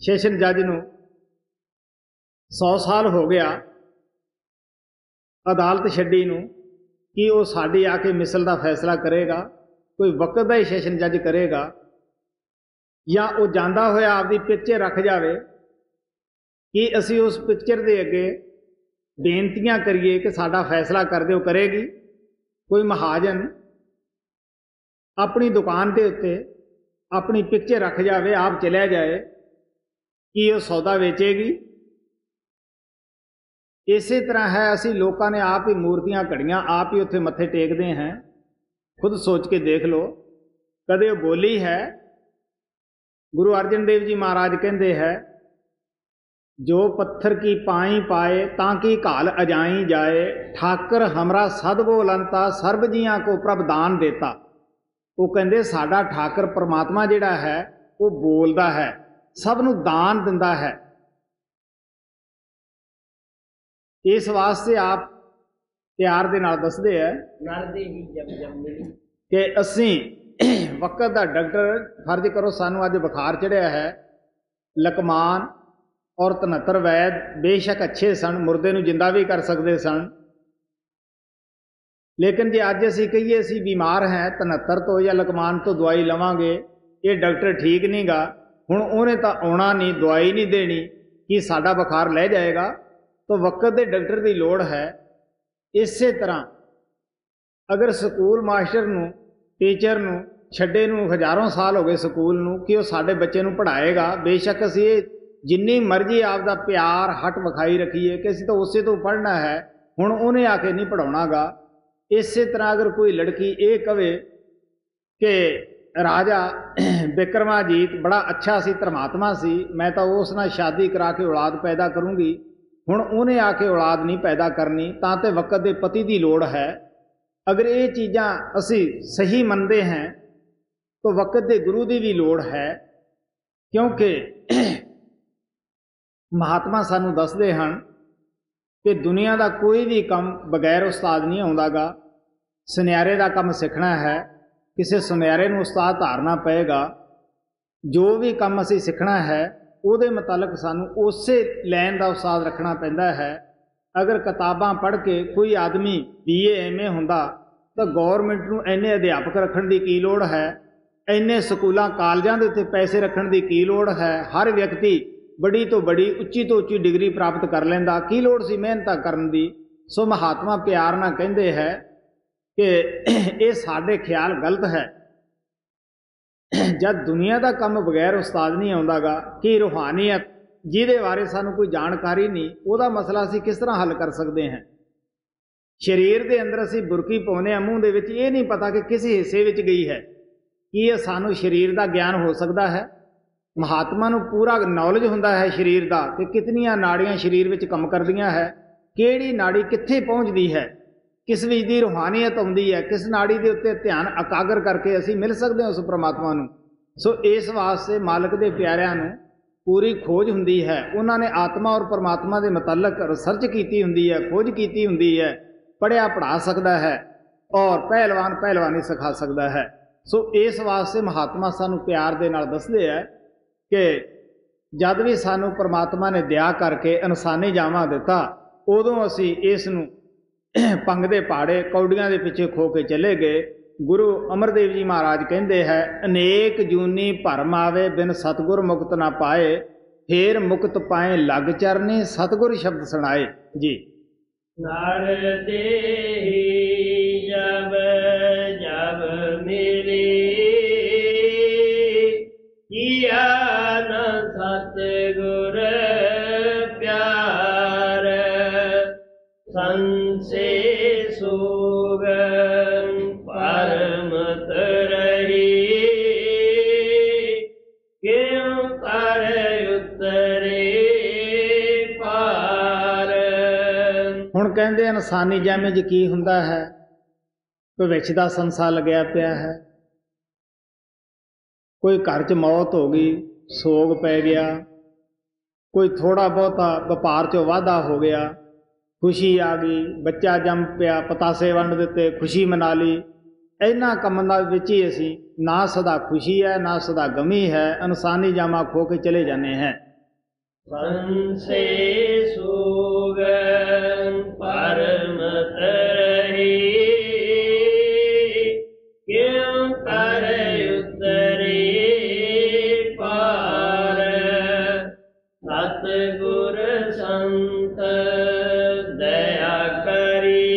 सैशन जज नूं 100 साल हो गया अदालत छड्डी नूं, कि वो साडी आके मिसल का फैसला करेगा? कोई वक़्त का ही सैशन जज करेगा? या वो जांदा होया आपदी पिक्चर रख जावे कि असी उस पिक्चर के अगे बेनतियां करिए कि साडा फैसला कर दो? करेगी? कोई महाजन अपनी दुकान के उत्ते अपनी पिक्चर रख जाए, आप चलिया जाए, कि वह सौदा वेचेगी? इस तरह है, असी लोगों ने आप ही मूर्तियां घड़ियां आप ही उत्थे मत्थे टेकते हैं। खुद सोच के देख लो, कदे वो बोली है? गुरु अर्जन देव जी महाराज कहते हैं, जो पत्थर की पाई पाए ताकि घाल अजाई जाए, ठाकर हमरा सद बोलंता सर्ब जियां को प्रभ दान देता। वो कहते साडा ठाकर परमात्मा जिहड़ा है वो बोलता है, सब नूं दान दिंदा है। इस वास्ते आप प्यार दे नाल दसदे है कि असीं वक़्त दा डॉक्टर, फर्ज करो सानू अज बुखार चढ़िया है, लकमान और 73 वैद बेशक अच्छे सन, मुर्दे नूं जिंदा भी कर सकते सन। लेकिन जे अज असीं कहीए असीं बीमार हैं 73 तो या लकमान तो दवाई लवांगे, ये डॉक्टर ठीक नहीं गा, हुण उहने तां आउणा नहीं, दवाई नहीं देनी, कि साडा बुखार लह जाएगा? तो वक़्त दे डॉक्टर की लोड़ है। इस तरह अगर स्कूल मास्टर नूं, टीचर नूं छड्डे नूं हज़ारों साल हो गए स्कूल नूं, कि वह साडे बच्चे नूं पढ़ाएगा? बेशक असीं जिन्नी मर्जी आपदा प्यार हट विखाई रखीए कि असीं तो उसे तो पढ़ना है, हुण उहने आके नहीं पढ़ाउणा गा। इस तरह अगर कोई लड़की ये कहे कि राजा विक्रमाजीत बड़ा अच्छा सी, धर्मात्मा सी, मैं तो उस नाल शादी करा के औलाद पैदा करूँगी, हुण उहने आके औलाद नहीं पैदा करनी, तां ते वक़्त दे पति की लोड़ है। अगर ये चीज़ां असी सही मनते हैं तो वक़्त दे गुरु की भी लोड़ है, क्योंकि महात्मा सानू दसदे हन कि दुनिया का कोई भी काम बगैर उस्ताद नहीं आउंदा गा। सुनियारे का काम सीखना है, किसी सुनियारे नूं उस्ताद धारना पएगा। जो भी काम असी सीखना है ਉਹਦੇ ਮੁਤਲਕ ਸਾਨੂੰ ਉਸੇ ਲਾਈਨ ਦਾ ਉਸਤਾਦ ਰੱਖਣਾ ਪੈਂਦਾ ਹੈ। ਅਗਰ ਕਿਤਾਬਾਂ ਪੜ੍ਹ ਕੇ ਕੋਈ ਆਦਮੀ BA MA ਹੁੰਦਾ ਤਾਂ ਗੌਰਮੈਂਟ ਨੂੰ ਇੰਨੇ ਅਧਿਆਪਕ ਰੱਖਣ ਦੀ ਕੀ ਲੋੜ ਹੈ, ਇੰਨੇ ਸਕੂਲਾਂ ਕਾਲਜਾਂ ਦੇ ਉੱਤੇ ਪੈਸੇ ਰੱਖਣ ਦੀ ਕੀ ਲੋੜ ਹੈ। ਹਰ ਵਿਅਕਤੀ ਬੜੀ ਤੋਂ ਬੜੀ ਉੱਚੀ ਤੋਂ ਉੱਚੀ ਡਿਗਰੀ ਪ੍ਰਾਪਤ ਕਰ ਲੈਂਦਾ, ਕੀ ਲੋੜ ਸੀ ਮਿਹਨਤਾਂ ਕਰਨ ਦੀ। ਸੋ ਮਹਾਤਮਾ ਪਿਆਰ ਨਾਲ ਕਹਿੰਦੇ ਹੈ ਕਿ ਇਹ ਸਾਡੇ ਖਿਆਲ ਗਲਤ ਹੈ। ਜਦ ਦੁਨੀਆ ਦਾ ਕੰਮ ਬਗੈਰ ਉਸਤਾਦ ਨਹੀਂ ਆਉਂਦਾ ਗਾ, ਕਿ ਰੂਹਾਨੀਅਤ ਜਿਹਦੇ ਬਾਰੇ ਸਾਨੂੰ ਕੋਈ ਜਾਣਕਾਰੀ ਨਹੀਂ, ਉਹਦਾ ਮਸਲਾ ਅਸੀਂ ਕਿਸ ਤਰ੍ਹਾਂ ਹੱਲ ਕਰ ਸਕਦੇ ਹਾਂ। ਸਰੀਰ ਦੇ ਅੰਦਰ ਅਸੀਂ ਬੁਰਕੀ ਪਾਉਂਦੇ ਹਾਂ ਮੂੰਹ ਦੇ ਵਿੱਚ, ਇਹ ਨਹੀਂ ਪਤਾ ਕਿ ਕਿਸ ਹਿੱਸੇ ਵਿੱਚ ਗਈ ਹੈ। ਕੀ ਇਹ ਸਾਨੂੰ ਸਰੀਰ ਦਾ ਗਿਆਨ ਹੋ ਸਕਦਾ ਹੈ? ਮਹਾਤਮਾ ਨੂੰ ਪੂਰਾ ਨੌਲੇਜ ਹੁੰਦਾ ਹੈ ਸਰੀਰ ਦਾ ਕਿ ਕਿਤਨੀਆਂ ਨਾੜੀਆਂ ਸਰੀਰ ਵਿੱਚ ਕੰਮ ਕਰਦੀਆਂ ਹੈ, ਕਿਹੜੀ ਨਾੜੀ ਕਿੱਥੇ ਪਹੁੰਚਦੀ ਹੈ, ਕਿਸ ਵਿੱਚ ਦੀ ਰੂਹਾਨੀਅਤ ਆਉਂਦੀ ਹੈ, ਕਿਸ ਨਾੜੀ ਦੇ ਉੱਤੇ ਧਿਆਨ ਇਕਾਗਰ ਕਰਕੇ ਅਸੀਂ ਮਿਲ ਸਕਦੇ ਹਾਂ ਉਸ ਪਰਮਾਤਮਾ ਨੂੰ। ਸੋ ਇਸ ਵਾਸਤੇ ਮਾਲਕ ਦੇ ਪਿਆਰਿਆਂ ਨੂੰ ਪੂਰੀ ਖੋਜ ਹੁੰਦੀ ਹੈ। ਉਹਨਾਂ ਨੇ ਆਤਮਾ ਔਰ ਪਰਮਾਤਮਾ ਦੇ ਮੁਤਲਕ ਰਿਸਰਚ ਕੀਤੀ ਹੁੰਦੀ ਹੈ, ਖੋਜ ਕੀਤੀ ਹੁੰਦੀ ਹੈ। ਪੜ੍ਹਿਆ ਪੜ੍ਹਾ ਸਕਦਾ ਹੈ ਔਰ ਪਹਿਲਵਾਨ ਪਹਿਲਵਾਨੀ ਸਿਖਾ ਸਕਦਾ ਹੈ। ਸੋ ਇਸ ਵਾਸਤੇ ਮਹਾਤਮਾ ਸਾਨੂੰ ਪਿਆਰ ਦੇ ਨਾਲ ਦੱਸਦੇ ਹੈ ਕਿ ਜਦ ਵੀ ਸਾਨੂੰ ਪਰਮਾਤਮਾ ਨੇ ਦਇਆ ਕਰਕੇ ਇਨਸਾਨੀ ਜਾਮਾ ਦਿੱਤਾ, ਉਦੋਂ ਅਸੀਂ ਇਸ ਨੂੰ ਪੰਗ ਦੇ ਪਹਾੜੇ ਕੌਡੀਆਂ ਦੇ ਪਿੱਛੇ ਖੋ ਕੇ ਚਲੇ ਗਏ। ਗੁਰੂ ਅਮਰਦੇਵ ਜੀ ਮਹਾਰਾਜ ਕਹਿੰਦੇ ਹੈ, ਅਨੇਕ ਜੂਨੀ ਭਰਮ ਆਵੇ ਬਿਨ ਸਤਿਗੁਰ ਮੁਕਤ ਨਾ ਪਾਏ, ਫੇਰ ਮੁਕਤ ਪਾਏ ਲੱਗ ਚਰਨੀ ਸਤਿਗੁਰ ਸ਼ਬਦ ਸੁਣਾਏ। ਜੀ ਨਰ ਦੇਹੀ ਜਬ ਜਬ ਮਿਲੀ, ਕੀਆ ਨ ਸਤਿਗੁਰ ਪਿਆਰ, ਸੰਸੇ ਸੋਗਨ ਪਰਮਤ ਰਹੀ, ਕਿਉ ਕਰ ਉਤਰੇ ਪਾਰ। ਹੁਣ ਕਹਿੰਦੇ ਇਨਸਾਨੀ ਜਾਮੇ 'ਚ ਕੀ ਹੁੰਦਾ ਹੈ? ਭਵਿੱਖ ਦਾ ਸੰਸਾ ਲੱਗਿਆ ਪਿਆ ਹੈ। ਕੋਈ ਘਰ 'ਚ ਮੌਤ ਹੋ ਗਈ, ਸੋਗ ਪੈ ਗਿਆ, ਕੋਈ ਥੋੜ੍ਹਾ ਬਹੁਤਾ ਵਪਾਰ 'ਚੋਂ ਵਾਧਾ ਹੋ ਗਿਆ, ਖੁਸ਼ੀ ਆ ਗਈ, ਬੱਚਾ ਜੰਮ ਪਿਆ, ਪਤਾਸੇ ਵੰਡ ਦਿੱਤੇ, ਖੁਸ਼ੀ ਮਨਾ ਲਈ। ਇਹਨਾਂ ਕੰਮਾਂ ਦੇ ਵਿੱਚ ਹੀ ਅਸੀਂ ਨਾ ਸਦਾ ਖੁਸ਼ੀ ਹੈ ਨਾ ਸਦਾ ਗਮੀ ਹੈ, ਇਨਸਾਨੀ ਜਾਮਾ ਖੋ ਕੇ ਚਲੇ ਜਾਂਦੇ हैं। ਸੰਸੇ ਸੋਗਨ ਪਰਮਤ ਰਹੀ, ਕਿਉ ਕਰ ਉਤਰੇ ਪਾਰ, ਸਤਿਗੁਰ ਸੰਤ ਦਇਆ ਕਰੀ,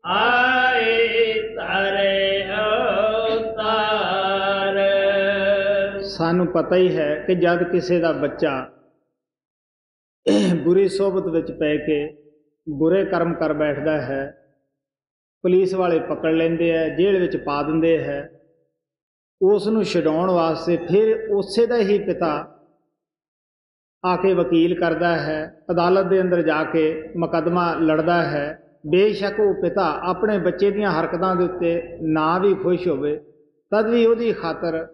ਆਏ ਤਾਰੇ ਅਵਤਾਰ। ਸਾਨੂੰ ਪਤਾ ਹੀ ਹੈ ਕਿ ਜਦ ਕਿਸੇ ਦਾ ਬੱਚਾ ਬੁਰੀ ਸੋਬਤ ਵਿੱਚ ਪੈ ਕੇ ਬੁਰੇ ਕਰਮ ਕਰ ਬੈਠਦਾ ਹੈ, ਪੁਲਿਸ ਵਾਲੇ ਪਕੜ ਲੈਂਦੇ ਹੈ, ਜੇਲ੍ਹ ਵਿੱਚ ਪਾ ਦਿੰਦੇ ਹੈ। ਉਸ ਨੂੰ ਛਡਾਉਣ ਵਾਸਤੇ ਫਿਰ ਉਸੇ ਦਾ ਹੀ ਪਿਤਾ ਆ ਕੇ ਵਕੀਲ ਕਰਦਾ ਹੈ, ਅਦਾਲਤ ਦੇ ਅੰਦਰ ਜਾ ਕੇ ਮੁਕੱਦਮਾ ਲੜਦਾ ਹੈ। ਬੇਸ਼ੱਕ ਉਹ ਪਿਤਾ ਆਪਣੇ ਬੱਚੇ ਦੀਆਂ ਹਰਕਤਾਂ ਦੇ ਉੱਤੇ ਨਾ ਵੀ ਖੁਸ਼ ਹੋਵੇ, ਤਦ ਵੀ ਉਹਦੀ ਖਾਤਰ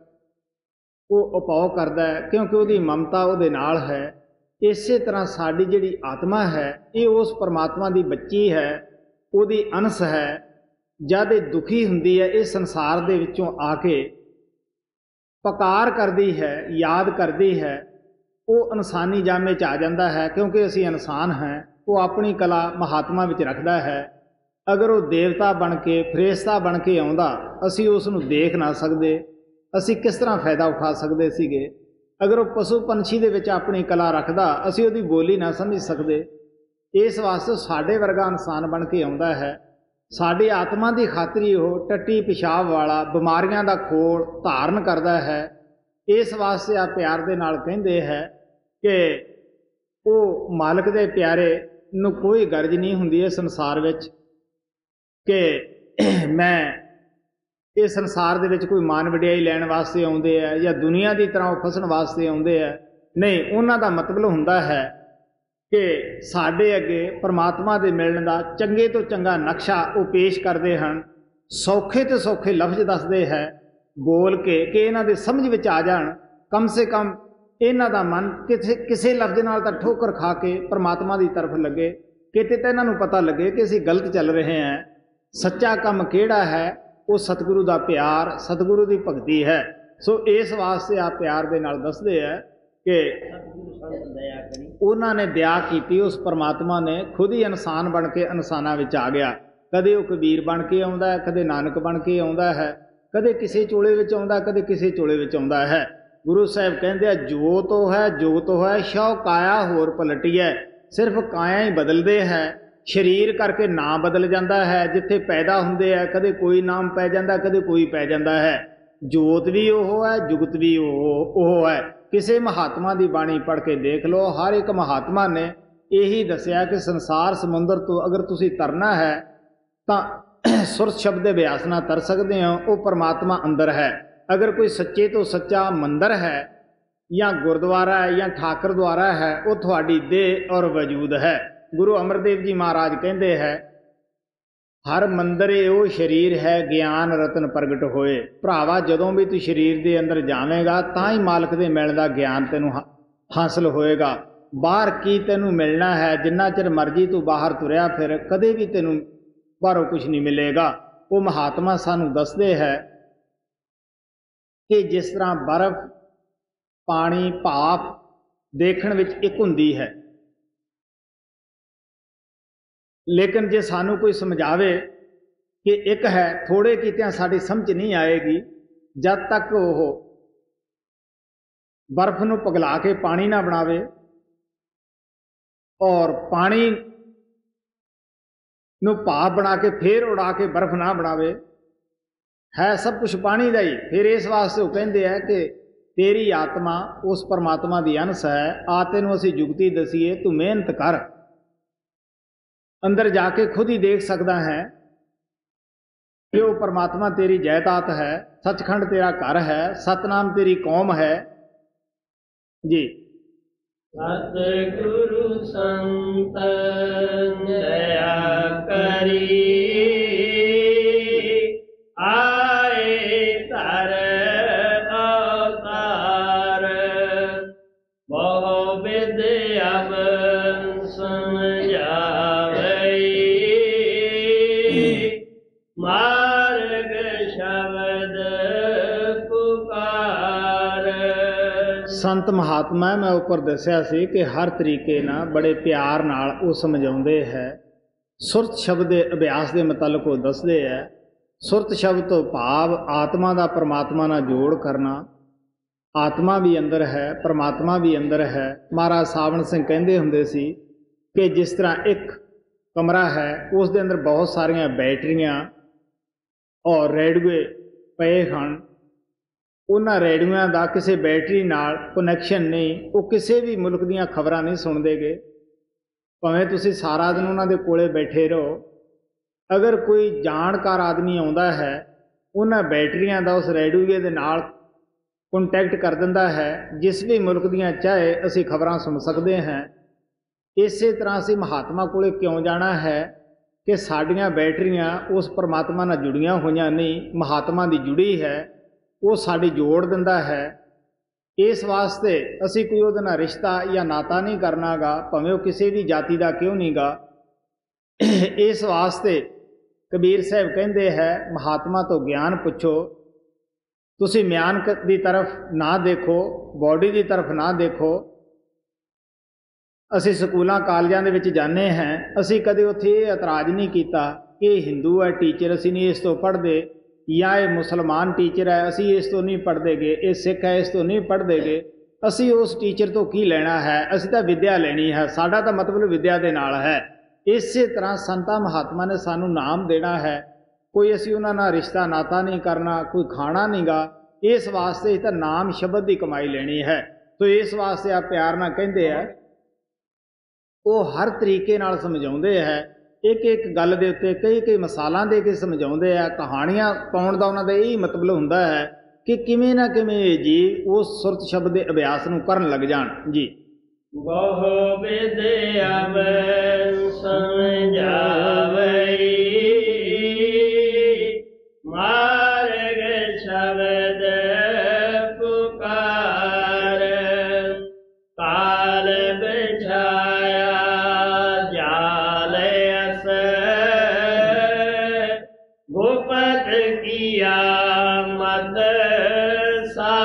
ਉਹ ਉਪਾਅ ਕਰਦਾ ਹੈ, ਕਿਉਂਕਿ ਉਹਦੀ ਮਮਤਾ ਉਹਦੇ ਨਾਲ ਹੈ। ਇਸੇ ਤਰ੍ਹਾਂ ਸਾਡੀ ਜਿਹੜੀ ਆਤਮਾ ਹੈ, ਇਹ ਉਸ ਪਰਮਾਤਮਾ ਦੀ ਬੱਚੀ ਹੈ, ਉਹਦੀ ਅੰਸ਼ ਹੈ। ਜਦ ਇਹ ਦੁਖੀ ਹੁੰਦੀ ਹੈ, ਇਹ ਸੰਸਾਰ ਦੇ ਵਿੱਚੋਂ ਆ ਕੇ ਪੁਕਾਰ ਕਰਦੀ ਹੈ, ਯਾਦ ਕਰਦੀ ਹੈ, ਉਹ ਇਨਸਾਨੀ ਜਾਮੇ 'ਚ ਆ ਜਾਂਦਾ ਹੈ। ਕਿਉਂਕਿ ਅਸੀਂ ਇਨਸਾਨ ਹਾਂ, ਉਹ ਆਪਣੀ ਕਲਾ ਮਹਾਤਮਾ ਵਿੱਚ ਰੱਖਦਾ ਹੈ। ਅਗਰ ਉਹ ਦੇਵਤਾ ਬਣ ਕੇ ਫਰਿਸ਼ਤਾ ਬਣ ਕੇ ਆਉਂਦਾ, ਅਸੀਂ ਉਸ ਨੂੰ ਦੇਖ ਨਾ ਸਕਦੇ, ਅਸੀਂ ਕਿਸ ਤਰ੍ਹਾਂ ਫਾਇਦਾ ਉਠਾ ਸਕਦੇ ਸੀਗੇ। ਅਗਰ ਉਹ ਪਸ਼ੂ ਪੰਛੀ ਦੇ ਵਿੱਚ ਆਪਣੀ ਕਲਾ ਰੱਖਦਾ, ਅਸੀਂ ਉਹਦੀ ਬੋਲੀ ਨਾ ਸਮਝ ਸਕਦੇ। ਇਸ ਵਾਸਤੇ ਸਾਡੇ ਵਰਗਾ ਇਨਸਾਨ ਬਣ ਕੇ ਆਉਂਦਾ ਹੈ। ਸਾਡੀ ਆਤਮਾ ਦੀ ਖਾਤਰ ਹੀ ਉਹ ਟੱਟੀ ਪਿਸ਼ਾਬ ਵਾਲਾ ਬਿਮਾਰੀਆਂ ਦਾ ਖੋਲ ਧਾਰਨ ਕਰਦਾ ਹੈ। ਇਸ ਵਾਸਤੇ ਆ ਪਿਆਰ ਦੇ ਨਾਲ ਕਹਿੰਦੇ ਹੈ ਕਿ ਉਹ ਮਾਲਕ ਦੇ ਪਿਆਰੇ ਨੂੰ ਕੋਈ ਗਰਜ ਨਹੀਂ ਹੁੰਦੀ ਇਸ ਸੰਸਾਰ ਵਿੱਚ ਕਿ ਮੈਂ ਇਹ ਸੰਸਾਰ ਦੇ ਵਿੱਚ ਕੋਈ ਮਾਨ ਵਡਿਆਈ ਲੈਣ ਵਾਸਤੇ ਆਉਂਦੇ ਹੈ ਜਾਂ ਦੁਨੀਆ ਦੀ ਤਰ੍ਹਾਂ ਉਹ ਫਸਣ ਵਾਸਤੇ ਆਉਂਦੇ ਹੈ। ਨਹੀਂ, ਉਹਨਾਂ ਦਾ ਮਤਲਬ ਹੁੰਦਾ ਹੈ ਕਿ ਸਾਡੇ ਅੱਗੇ ਪਰਮਾਤਮਾ ਦੇ ਮਿਲਣ ਦਾ ਚੰਗੇ ਤੋਂ ਚੰਗਾ ਨਕਸ਼ਾ ਉਹ ਪੇਸ਼ ਕਰਦੇ ਹਨ। ਸੌਖੇ ਤੋਂ ਸੌਖੇ ਲਫ਼ਜ਼ ਦੱਸਦੇ ਹੈ ਬੋਲ ਕੇ ਕਿ ਇਹਨਾਂ ਦੇ ਸਮਝ ਵਿੱਚ ਆ ਜਾਣ। ਕਮ ਸੇ ਕਮ ਇਹਨਾਂ ਦਾ ਮਨ ਕਿਸੇ ਲਫ਼ਜ਼ ਨਾਲ ਤਾਂ ਠੋਕਰ ਖਾ ਕੇ ਪਰਮਾਤਮਾ ਦੀ ਤਰਫ ਲੱਗੇ, ਕਿਤੇ ਤਾਂ ਇਹਨਾਂ ਨੂੰ ਪਤਾ ਲੱਗੇ ਕਿ ਅਸੀਂ ਗਲਤ ਚੱਲ ਰਹੇ ਹਾਂ। ਸੱਚਾ ਕੰਮ ਕਿਹੜਾ ਹੈ? ਉਹ ਸਤਿਗੁਰੂ ਦਾ ਪਿਆਰ, ਸਤਿਗੁਰੂ ਦੀ ਭਗਤੀ ਹੈ। ਸੋ ਇਸ ਵਾਸਤੇ ਆ ਪਿਆਰ ਦੇ ਨਾਲ ਦੱਸਦੇ ਆ ਕਿ सतगुरु संत दया करी। ਉਹਨਾਂ ਨੇ ਦਇਆ ਕੀਤੀ, ਉਸ ਪਰਮਾਤਮਾ ਨੇ ਖੁਦ ਹੀ ਇਨਸਾਨ ਬਣ ਕੇ ਇਨਸਾਨਾਂ ਵਿੱਚ ਆ ਗਿਆ। ਕਦੇ ਉਹ ਕਬੀਰ ਬਣ ਕੇ ਆਉਂਦਾ ਹੈ, ਕਦੇ ਨਾਨਕ ਬਣ ਕੇ ਆਉਂਦਾ ਹੈ, ਕਦੇ ਕਿਸੇ ਚੋਲੇ ਵਿੱਚ ਆਉਂਦਾ, ਕਦੇ ਕਿਸੇ ਚੋਲੇ ਵਿੱਚ ਆਉਂਦਾ ਹੈ। ਗੁਰੂ ਸਾਹਿਬ ਕਹਿੰਦੇ ਆ ਜੋ ਤੋ ਹੈ ਜੋ ਤੋ ਹੈ ਸ਼ਉ ਕਾਇਆ ਹੋਰ ਪਲਟੀ ਹੈ। ਸਿਰਫ ਕਾਇਆ ਹੀ ਬਦਲਦੇ ਹੈ, ਸਰੀਰ ਕਰਕੇ ਨਾਂ ਬਦਲ ਜਾਂਦਾ ਹੈ। ਜਿੱਥੇ ਪੈਦਾ ਹੁੰਦੇ ਆ ਕਦੇ ਕੋਈ ਨਾਮ ਪੈ ਜਾਂਦਾ, ਕਦੇ ਕੋਈ ਪੈ ਜਾਂਦਾ ਹੈ। ਜੋਤ ਵੀ ਉਹ ਹੈ, ਜੁਗਤ ਵੀ ਉਹ ਹੈ। ਕਿਸੇ ਮਹਾਤਮਾ ਦੀ ਬਾਣੀ ਪੜ੍ਹ ਕੇ ਦੇਖ ਲਓ, ਹਰ ਇੱਕ ਮਹਾਤਮਾ ਨੇ ਇਹੀ ਦੱਸਿਆ ਕਿ ਸੰਸਾਰ ਸਮੁੰਦਰ ਤੋਂ ਅਗਰ ਤੁਸੀਂ ਤਰਨਾ ਹੈ ਤਾਂ ਸੁਰਤ ਸ਼ਬਦ ਦੇ ਅਭਿਆਸ ਨਾਲ ਤਰ ਸਕਦੇ ਹੋ। ਉਹ ਪਰਮਾਤਮਾ ਅੰਦਰ ਹੈ। ਅਗਰ ਕੋਈ ਸੱਚੇ ਤੋਂ ਸੱਚਾ ਮੰਦਰ ਹੈ ਜਾਂ ਗੁਰਦੁਆਰਾ ਹੈ ਜਾਂ ਠਾਕਰ ਦੁਆਰਾ ਹੈ, ਉਹ ਤੁਹਾਡੀ ਦੇਹ ਔਰ ਵਜੂਦ ਹੈ। ਗੁਰੂ ਅਮਰਦੇਵ ਜੀ ਮਹਾਰਾਜ ਕਹਿੰਦੇ ਹੈ, ਹਰ ਮੰਦਰੇ ਉਹ ਸਰੀਰ ਹੈ ਗਿਆਨ ਰਤਨ ਪ੍ਰਗਟ ਹੋਏ। ਭਰਾਵਾ ਜਦੋਂ ਵੀ ਤੂੰ ਸਰੀਰ ਦੇ ਅੰਦਰ ਜਾਵੇਂਗਾ ਤਾਂ ਹੀ ਮਾਲਕ ਦੇ ਮਿਲਣ ਦਾ ਗਿਆਨ ਤੈਨੂੰ ਹਾਸਲ ਹੋਏਗਾ। ਬਾਹਰ ਕੀ ਤੈਨੂੰ ਮਿਲਣਾ ਹੈ? ਜਿੰਨਾ ਚਿਰ ਮਰਜ਼ੀ ਤੂੰ ਬਾਹਰ ਤੁਰਿਆ ਫਿਰ, ਕਦੇ ਵੀ ਤੈਨੂੰ ਬਾਹਰੋਂ ਕੁਝ ਨਹੀਂ ਮਿਲੇਗਾ। ਉਹ ਮਹਾਤਮਾ ਸਾਨੂੰ ਦੱਸਦੇ ਹੈ ਕਿ ਜਿਸ ਤਰ੍ਹਾਂ ਬਰਫ਼, ਪਾਣੀ, ਭਾਪ ਦੇਖਣ ਵਿੱਚ ਇੱਕ ਹੁੰਦੀ ਹੈ, ਲੇਕਿਨ ਜੇ ਸਾਨੂੰ ਕੋਈ ਸਮਝਾਵੇ ਕਿ ਇੱਕ ਹੈ, ਥੋੜੇ ਕੀਤਿਆਂ ਸਾਡੀ ਸਮਝ ਨਹੀਂ ਆਏਗੀ। ਜਦ ਤੱਕ ਉਹ ਬਰਫ਼ ਨੂੰ ਪਿਘਲਾ ਕੇ ਪਾਣੀ ਨਾ ਬਣਾਵੇ ਔਰ ਪਾਣੀ ਨੂੰ ਭਾਪ ਬਣਾ ਕੇ ਫੇਰ ਉਡਾ ਕੇ ਬਰਫ਼ ਨਾ ਬਣਾਵੇ, ਹੈ ਸਭ ਕੁਝ ਪਾਣੀ ਦਾ ਹੀ। ਫਿਰ ਇਸ ਵਾਸਤੇ ਉਹ ਕਹਿੰਦੇ ਆ ਕਿ ਤੇਰੀ ਆਤਮਾ ਉਸ ਪਰਮਾਤਮਾ ਦੀ ਅੰਸ਼ ਹੈ। ਆ ਤੈਨੂੰ ਅਸੀਂ ਜੁਗਤੀ ਦਸੀਏ, ਤੂੰ ਮਿਹਨਤ ਕਰ। अंदर जाके खुद ही देख सकता है कि वो परमात्मा तेरी जायदाद है, सचखंड तेरा घर है, सतनाम तेरी कौम है। जी सतगुरु संत दया करी आए तर अवतार बहु विद्या समझा मार्ग शब्द पुकार। संत महात्मा मैं ऊपर दसिया सी कि हर तरीके ना बड़े प्यार नाल वो समझाउंदे है। सुरत शब्द के अभ्यास के मुताबिक वो दसदे है। सुरत शब्द तो भाव आत्मा का परमात्मा नाल जोड़ करना। आत्मा भी अंदर है, परमात्मा भी अंदर है। महाराज सावण सिंह कहते हुंदे सी कि जिस तरह एक कमरा है उस दे अंदर बहुत सारिया बैटरियां और रेडियो पे हैं। उन्हां रेडियों का किसी बैटरी नाल कनैक्शन नहीं, वो किसी भी मुल्क दीयां खबरां नहीं सुनते गे, भावें तुसीं सारा दिन उन्हां दे कोले बैठे रहो। अगर कोई जानकार आदमी आउंदा है, उन्हां बैटरियां दा उस रेडियो दे नाल कॉन्टैक्ट कर दिंदा है। जिस भी मुल्क दीयां चाहे असीं खबरां सुन सकते हैं। इसे तरह असीं महात्मा कोले क्यों जाना है कि साड़ियाँ बैटरियां उस परमात्मा नाल जुड़ियां होइयां नहीं, महात्मा दी जुड़ी है, वो साड़ी जोड़ दिंदा है। इस वास्ते असी कोई उहदे नाल रिश्ता या नाता नहीं करना गा, भावें वो किसी भी जाति का क्यों नहीं गा। इस वास्ते कबीर साहब कहते हैं, महात्मा तो ज्ञान पुछो, तुसी म्यान की तरफ ना देखो, बॉडी की तरफ ना देखो। असी स्कूलों कालजां दे विच जाने हैं, असी कदे उत्थे इतराज़ नहीं किया कि हिंदू है टीचर असी नहीं इस तो पढ़ते, या ये मुसलमान टीचर है असी इस तो नहीं पढ़ते गे, ये सिख है इस तो नहीं पढ़ते गे। असी उस टीचर तो की लेना है, असी तो विद्या लेनी है, साडा तो मतलब विद्या दे नाल है। इस तरह संता महात्मा ने सानू नाम देना है, कोई असी उन्हां नाल रिश्ता नाता नहीं करना, कोई खाना नहीं गा। इस वास्ते तो नाम शब्द की कमाई लेनी है। तो इस वास्ते आप प्यार नाल कहंदे आ, वो हर तरीके नाल समझाउंदे है। एक एक गल दे उत्ते कई कई मिसालां दे के समझाउंदे आ। कहानियां पाउण दा उन्हां दा यही मतलब हुंदा है कि किवें ना किवें जी उस सुरत शब्द दे अभ्यास नूं करन लग जाण। जी बहु विद्या समझावई मार्ग शब्द पुकार। काल बिछाया जाल अस गुपत किया मत सा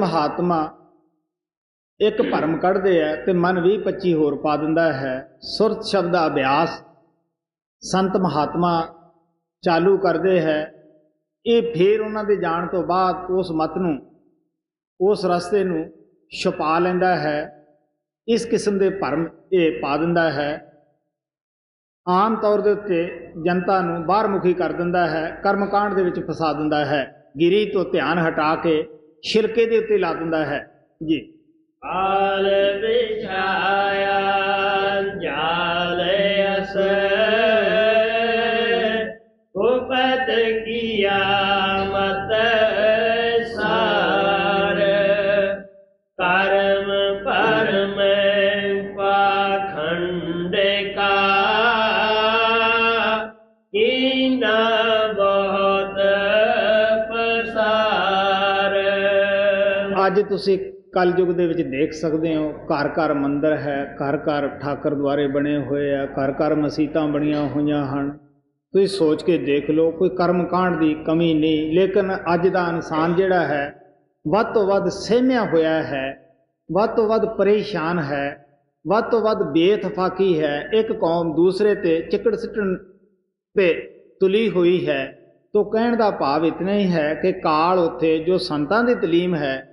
ਮਹਾਤਮਾ ਇੱਕ ਭਰਮ ਕੱਢਦੇ ਹੈ ਤੇ ਮਨ 20-25 ਹੋਰ ਪਾ ਦਿੰਦਾ ਹੈ। ਸੁਰਤ ਸ਼ਬਦ ਦਾ ਅਭਿਆਸ ਸੰਤ ਮਹਾਤਮਾ ਚਾਲੂ ਕਰਦੇ ਹੈ। ਇਹ ਫਿਰ ਉਹਨਾਂ ਦੇ ਜਾਣ ਤੋਂ ਬਾਅਦ ਉਸ ਮਤ ਨੂੰ, ਉਸ ਰਸਤੇ ਨੂੰ ਛੁਪਾ ਲੈਂਦਾ ਹੈ। ਇਸ ਕਿਸਮ ਦੇ ਭਰਮ ਇਹ ਪਾ ਦਿੰਦਾ ਹੈ। ਆਮ ਤੌਰ ਦੇ ਉੱਤੇ ਜਨਤਾ ਨੂੰ ਬਾਹਰਮੁਖੀ ਕਰ ਦਿੰਦਾ ਹੈ, ਕਰਮਕਾਂਡ ਦੇ ਵਿੱਚ ਫਸਾ ਦਿੰਦਾ ਹੈ, ਗਿਰੀ ਤੋਂ ਧਿਆਨ ਹਟਾ ਕੇ ਛਿਲਕੇ ਦੇ ਉੱਤੇ ਲਾ ਦਿੰਦਾ ਹੈ ਜੀ। ਆਲ ਵਿਛਾਇਆ ਜਾਲ ਅਸ ਉਪਤ ਕੀਆ ਮਤ ਸਾਰ ਕਰਮ ਪਰਮ ਪਾਖੰਡ ਕਾ ਕੀਨਾ ਬਹੁਤ ਪਸਾਰ। ਅੱਜ ਤੁਸੀਂ ਕਲਯੁਗ ਦੇ ਵਿੱਚ ਦੇਖ ਸਕਦੇ ਹੋ, ਘਰ ਘਰ ਮੰਦਰ ਹੈ, ਘਰ ਘਰ ਠਾਕਰ ਦੁਆਰੇ ਬਣੇ ਹੋਏ ਆ, ਘਰ ਘਰ ਮਸੀਤਾਂ ਬਣੀਆਂ ਹੋਈਆਂ ਹਨ। ਤੁਸੀਂ ਸੋਚ ਕੇ ਦੇਖ ਲਓ, ਕੋਈ ਕਰਮ ਕਾਂਡ ਦੀ ਕਮੀ ਨਹੀਂ। ਲੇਕਿਨ ਅੱਜ ਦਾ ਇਨਸਾਨ ਜਿਹੜਾ ਹੈ ਵੱਧ ਤੋਂ ਵੱਧ ਸਹਿਮਿਆ ਹੋਇਆ ਹੈ, ਵੱਧ ਤੋਂ ਵੱਧ ਪਰੇਸ਼ਾਨ ਹੈ, ਵੱਧ ਤੋਂ ਵੱਧ ਬੇਇਤਫਾਕੀ ਹੈ। ਇੱਕ ਕੌਮ ਦੂਸਰੇ ਤੇ ਚਿੱਕੜ ਸਿੱਟਣ ਤੇ ਤੁਲੀ ਹੋਈ ਹੈ। ਤੋ ਕਹਿਣ ਦਾ ਭਾਵ ਇਤਨਾ ਹੀ ਹੈ ਕਿ ਕਾਲ ਉੱਥੇ ਜੋ ਸੰਤਾਂ ਦੀ ਤਲੀਮ ਹੈ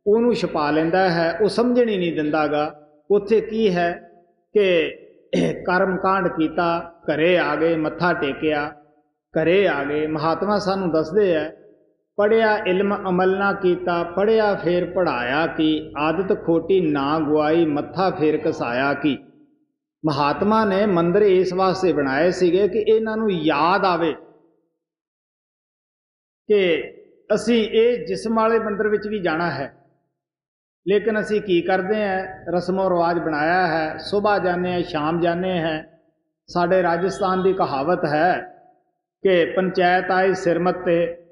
ਉਹਨੂੰ ਛੁਪਾ ਲੈਂਦਾ ਹੈ, ਉਹ ਸਮਝਣ ਹੀ ਨਹੀਂ ਦਿੰਦਾਗਾ। ਉੱਥੇ ਕੀ ਹੈ ਕਿ ਕਰਮ ਕਾਂਡ ਕੀਤਾ, ਘਰੇ ਆ ਗਏ, ਮੱਥਾ ਟੇਕਿਆ, ਘਰੇ ਆ ਗਏ। ਮਹਾਤਮਾ ਸਾਨੂੰ ਦੱਸਦੇ ਹੈ, ਪੜ੍ਹਿਆ ਇਲਮ ਅਮਲ ਨਾ ਕੀਤਾ, ਪੜ੍ਹਿਆ ਫੇਰ ਪੜ੍ਹਾਇਆ ਕੀ, ਆਦਤ ਖੋਟੀ ਨਾ ਗੁਆਈ, ਮੱਥਾ ਫੇਰ ਘਸਾਇਆ ਕੀ। ਮਹਾਤਮਾ ਨੇ ਮੰਦਰ ਇਸ ਵਾਸਤੇ ਬਣਾਏ ਸੀਗੇ ਕਿ ਇਹਨਾਂ ਨੂੰ ਯਾਦ ਆਵੇ ਕਿ ਅਸੀਂ ਇਹ ਜਿਸਮ ਵਾਲੇ ਮੰਦਰ ਵਿੱਚ ਵੀ ਜਾਣਾ ਹੈ। ਲੇਕਿਨ ਅਸੀਂ ਕੀ ਕਰਦੇ ਹਾਂ, ਰਸਮੋ ਰਿਵਾਜ ਬਣਾਇਆ ਹੈ, ਸੁਬਾਹ ਜਾਂਦੇ ਹਾਂ, ਸ਼ਾਮ ਜਾਂਦੇ ਹਾਂ। ਸਾਡੇ ਰਾਜਸਥਾਨ ਦੀ ਕਹਾਵਤ ਹੈ ਕਿ ਪੰਚਾਇਤ ਆਏ ਸਿਰਮਤ ਤੇ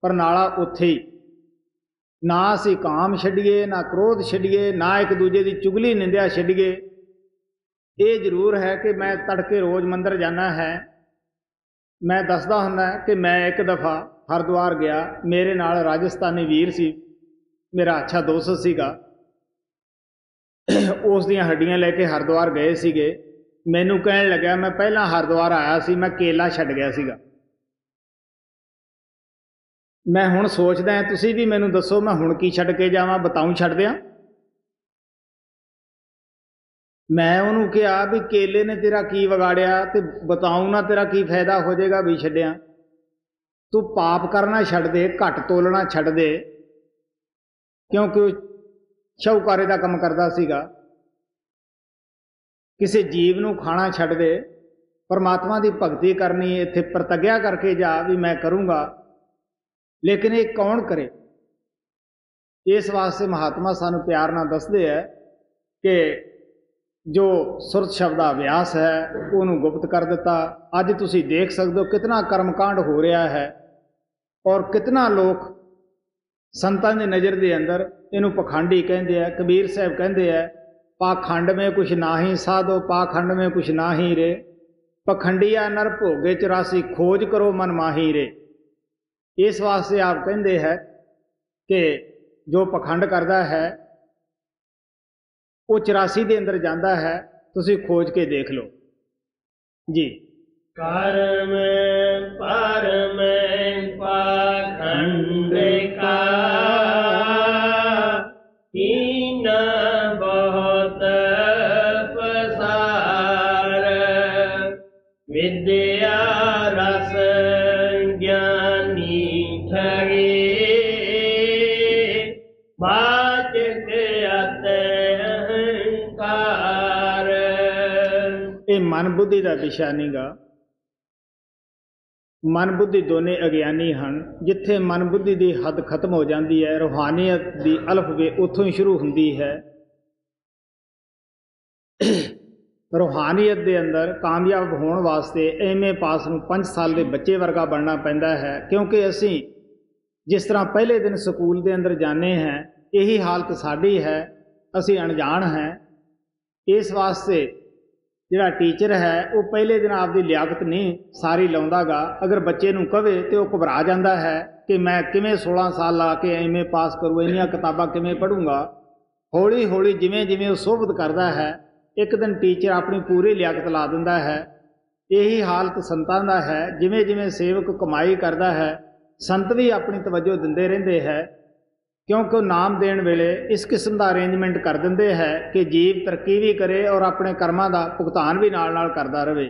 ਪਰਨਾਲਾ ਉੱਥੇ ਹੀ। ਨਾ ਅਸੀਂ ਕਾਮ ਛੱਡੀਏ, ਨਾ ਕ੍ਰੋਧ ਛੱਡੀਏ, ਨਾ ਇੱਕ ਦੂਜੇ ਦੀ ਚੁਗਲੀ ਨਿੰਦਿਆ ਛੱਡੀਏ। ਇਹ ਜ਼ਰੂਰ ਹੈ ਕਿ ਮੈਂ ਤੜਕੇ ਰੋਜ਼ ਮੰਦਰ ਜਾਣਾ ਹੈ। ਮੈਂ ਦੱਸਦਾ ਹੁੰਦਾ ਕਿ ਮੈਂ ਇੱਕ ਦਫਾ ਹਰਿਦੁਆਰ ਗਿਆ, ਮੇਰੇ ਨਾਲ ਰਾਜਸਥਾਨੀ ਵੀਰ ਸੀ, ਮੇਰਾ ਅੱਛਾ ਦੋਸਤ ਸੀਗਾ। ਉਸ ਦੀਆਂ ਹੱਡੀਆਂ ਲੈ ਕੇ ਹਰਿਦੁਆਰ ਗਏ ਸੀਗੇ। ਮੈਨੂੰ ਕਹਿਣ ਲੱਗਿਆ, ਮੈਂ ਪਹਿਲਾਂ ਹਰਿਦੁਆਰ ਆਇਆ ਸੀ, ਮੈਂ ਕੇਲਾ ਛੱਡ ਗਿਆ ਸੀਗਾ। ਮੈਂ ਹੁਣ ਸੋਚਦਾ, ਤੁਸੀਂ ਵੀ ਮੈਨੂੰ ਦੱਸੋ ਮੈਂ ਹੁਣ ਕੀ ਛੱਡ ਕੇ ਜਾਵਾਂ, ਬਤਾਊਂ ਛੱਡ ਦਿਆਂ? ਮੈਂ ਉਹਨੂੰ ਕਿਹਾ ਵੀ ਕੇਲੇ ਨੇ ਤੇਰਾ ਕੀ ਵਿਗਾੜਿਆ ਤੇ ਬਤਾਊਂ ਨਾ ਤੇਰਾ ਕੀ ਫਾਇਦਾ ਹੋ ਜਾਏਗਾ ਵੀ ਛੱਡਿਆ। ਤੂੰ ਪਾਪ ਕਰਨਾ ਛੱਡ ਦੇ, ਘੱਟ ਤੋਲਣਾ ਛੱਡ ਦੇ, ਕਿਉਂਕਿ ਉਹ ਸ਼ਾਹੂਕਾਰੇ ਦਾ ਕੰਮ ਕਰਦਾ ਸੀਗਾ। ਕਿਸੇ ਜੀਵ ਨੂੰ ਖਾਣਾ ਛੱਡ ਦੇ, ਪਰਮਾਤਮਾ ਦੀ ਭਗਤੀ ਕਰਨੀ, ਇੱਥੇ ਪ੍ਰਤੱਗਿਆ ਕਰਕੇ ਜਾ ਵੀ ਮੈਂ ਕਰੂੰਗਾ। ਲੇਕਿਨ ਇਹ ਕੌਣ ਕਰੇ? ਇਸ ਵਾਸਤੇ ਮਹਾਤਮਾ ਸਾਨੂੰ ਪਿਆਰ ਨਾਲ ਦੱਸਦੇ ਹੈ ਕਿ ਜੋ ਸੁਰਤ ਸ਼ਬਦ ਦਾ ਅਭਿਆਸ ਹੈ ਉਹਨੂੰ ਗੁਪਤ ਕਰ ਦਿੱਤਾ। ਅੱਜ ਤੁਸੀਂ ਦੇਖ ਸਕਦੇ ਹੋ ਕਿਤਨਾ ਕਰਮਕਾਂਡ ਹੋ ਰਿਹਾ ਹੈ ਔਰ ਕਿਤਨਾ ਲੋਕ ਸੰਤਾਂ ਦੀ ਨਜ਼ਰ ਦੇ ਅੰਦਰ ਇਹਨੂੰ ਪਖੰਡੀ ਕਹਿੰਦੇ ਆ। ਕਬੀਰ ਸਾਹਿਬ ਕਹਿੰਦੇ ਆ, ਪਾਖੰਡ ਮੇਂ ਕੁਛ ਨਾਹੀ ਸਾਧੋ, ਪਾਖੰਡ ਮੇਂ ਕੁਛ ਨਾਹੀ ਰੇ, ਪਖੰਡੀਆ ਨਰ ਭੋਗੇ 84 ਖੋਜ ਕਰੋ ਮਨ ਮਾਹੀ ਰੇ। ਇਸ ਵਾਸਤੇ ਆਪ ਕਹਿੰਦੇ ਹੈ ਕਿ ਜੋ ਪਖੰਡ ਕਰਦਾ ਹੈ ਉਹ 84 ਦੇ ਅੰਦਰ ਜਾਂਦਾ ਹੈ। ਤੁਸੀਂ ਖੋਜ ਕੇ ਦੇਖ ਲਓ ਜੀ। ਕਰਮ ਪਰਮ ਪਾਖੰਡ ਕਾ ਕੀਨਾ ਬਹੁਤ ਪਸਾਰ, ਵਿਦਿਆ ਰਸ ਗਿਆਨੀ ਠਗੇ, ਬਾਚਕ ਅਤੇ ਅਹੰਕਾਰ। ਇਹ ਮਨ ਬੁੱਧੀ ਦਾ ਵਿਸ਼ਾ ਨਹੀਂਗਾ। ਮਨ ਬੁੱਧੀ ਦੋਨੇ ਅਗਿਆਨੀ ਹਨ। ਜਿੱਥੇ ਮਨ ਬੁੱਧੀ ਦੀ ਹੱਦ ਖਤਮ ਹੋ ਜਾਂਦੀ ਹੈ, ਰੂਹਾਨੀਅਤ ਦੀ ਅਲਫ ਵੇ ਉੱਥੋਂ ਹੀ ਸ਼ੁਰੂ ਹੁੰਦੀ ਹੈ। ਰੂਹਾਨੀਅਤ ਦੇ ਅੰਦਰ ਕਾਮਯਾਬ ਹੋਣ ਵਾਸਤੇ ਐਮਏ ਪਾਸ ਨੂੰ 5 ਸਾਲ ਦੇ ਬੱਚੇ ਵਰਗਾ ਬਣਨਾ ਪੈਂਦਾ ਹੈ, ਕਿਉਂਕਿ ਅਸੀਂ ਜਿਸ ਤਰ੍ਹਾਂ ਪਹਿਲੇ ਦਿਨ ਸਕੂਲ ਦੇ ਅੰਦਰ ਜਾਂਦੇ ਹਾਂ, ਇਹੀ ਹਾਲਤ ਸਾਡੀ ਹੈ। ਅਸੀਂ ਅਣਜਾਣ ਹਾਂ। ਇਸ ਵਾਸਤੇ ਜਿਹੜਾ ਟੀਚਰ ਹੈ ਉਹ ਪਹਿਲੇ ਦਿਨ ਆਪਦੀ ਲਿਆਕਤ ਨਹੀਂ ਸਾਰੀ ਲਾਉਂਦਾ ਗਾ। ਅਗਰ ਬੱਚੇ ਨੂੰ ਕਵੇ ਤੇ ਉਹ ਘਬਰਾ ਜਾਂਦਾ ਹੈ ਕਿ ਮੈਂ ਕਿਵੇਂ 16 ਸਾਲ ਲਾ ਕੇ ਐਵੇਂ ਪਾਸ ਕਰੂ, ਇੰਨੀਆਂ ਕਿਤਾਬਾਂ ਕਿਵੇਂ ਪੜ੍ਹੂੰਗਾ। ਹੌਲੀ ਹੌਲੀ ਜਿਵੇਂ ਜਿਵੇਂ ਉਹ ਸੋਭਤ ਕਰਦਾ ਹੈ, ਇੱਕ ਦਿਨ ਟੀਚਰ ਆਪਣੀ ਪੂਰੀ ਲਿਆਕਤ ਲਾ ਦਿੰਦਾ ਹੈ। ਇਹੀ ਹਾਲਤ ਸੰਤਾਂ ਦਾ ਹੈ। ਜਿਵੇਂ ਜਿਵੇਂ ਸੇਵਕ ਕਮਾਈ ਕਰਦਾ ਹੈ, ਸੰਤ ਵੀ ਆਪਣੀ ਤਵੱਜੋ ਦਿੰਦੇ ਰਹਿੰਦੇ ਹੈ, ਕਿਉਂਕਿ ਉਹ ਨਾਮ ਦੇਣ ਵੇਲੇ ਇਸ ਕਿਸਮ ਦਾ ਅਰੇਂਜਮੈਂਟ ਕਰ ਦਿੰਦੇ ਹੈ ਕਿ ਜੀਵ ਤਰੱਕੀ ਵੀ ਕਰੇ ਔਰ ਆਪਣੇ ਕਰਮਾਂ ਦਾ ਭੁਗਤਾਨ ਵੀ ਨਾਲ ਨਾਲ ਕਰਦਾ ਰਹੇ।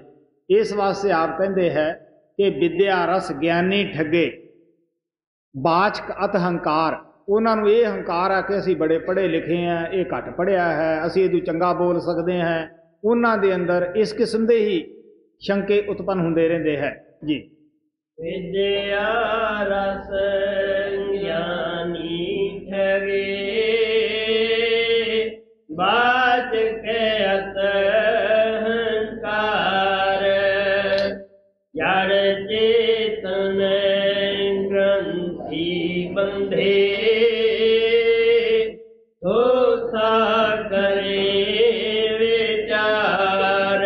ਇਸ ਵਾਸਤੇ ਆਪ ਕਹਿੰਦੇ ਹੈ ਕਿ ਵਿਦਿਆ ਰਸ ਗਿਆਨੀ ਠੱਗੇ, ਬਾਚਕ ਅਤ ਹੰਕਾਰ। ਉਹਨਾਂ ਨੂੰ ਇਹ ਹੰਕਾਰ ਆ ਕਿ ਅਸੀਂ ਬੜੇ ਪੜ੍ਹੇ ਲਿਖੇ ਹਾਂ, ਇਹ ਘੱਟ ਪੜ੍ਹਿਆ ਹੈ, ਅਸੀਂ ਇਹਨੂੰ ਚੰਗਾ ਬੋਲ ਸਕਦੇ ਹਾਂ। ਉਹਨਾਂ ਦੇ ਅੰਦਰ ਇਸ ਕਿਸਮ ਦੇ ਹੀ ਸ਼ੰਕੇ ਉਤਪੰਨ ਹੁੰਦੇ ਰਹਿੰਦੇ ਹੈ ਜੀ। ਵਿਦਿਆ ਰਸ ਗਿਆਨੀ ਠਗੇ, ਬਾਚਕ ਅਤ ਹੰਕਾਰ। ਜੜ ਚੇਤਨ ਗ੍ਰੰਥੀ ਬੰਧੇ, ਹੋਸਾ ਕਰੇ ਵਿਚਾਰ।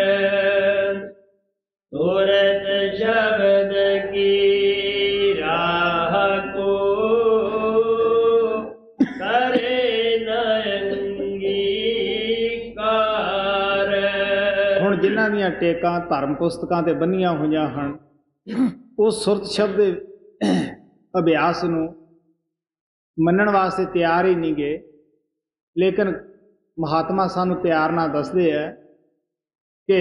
ਸੂਰਤ ਸ਼ਬਦ ਕੀ ਰਾਹ ਕੋ, ਕਰੇ ਨ ਅੰਗੀਕਾਰ। ਹੁਣ ਜਿਨ੍ਹਾਂ ਦੀਆਂ ਟੇਕਾਂ ਧਰਮ ਪੁਸਤਕਾਂ ਤੇ ਬੰਨੀਆਂ ਹੋਈਆਂ ਹਨ, ਉਹ ਸੁਰਤ ਸ਼ਬਦ ਦੇ ਅਭਿਆਸ ਨੂੰ ਮੰਨਣ ਵਾਸਤੇ ਤਿਆਰ ਹੀ ਨਹੀਂ ਗਏ। ਲੇਕਿਨ ਮਹਾਤਮਾ ਸਾਨੂੰ ਪਿਆਰ ਨਾਲ ਦੱਸਦੇ ਹੈ ਕਿ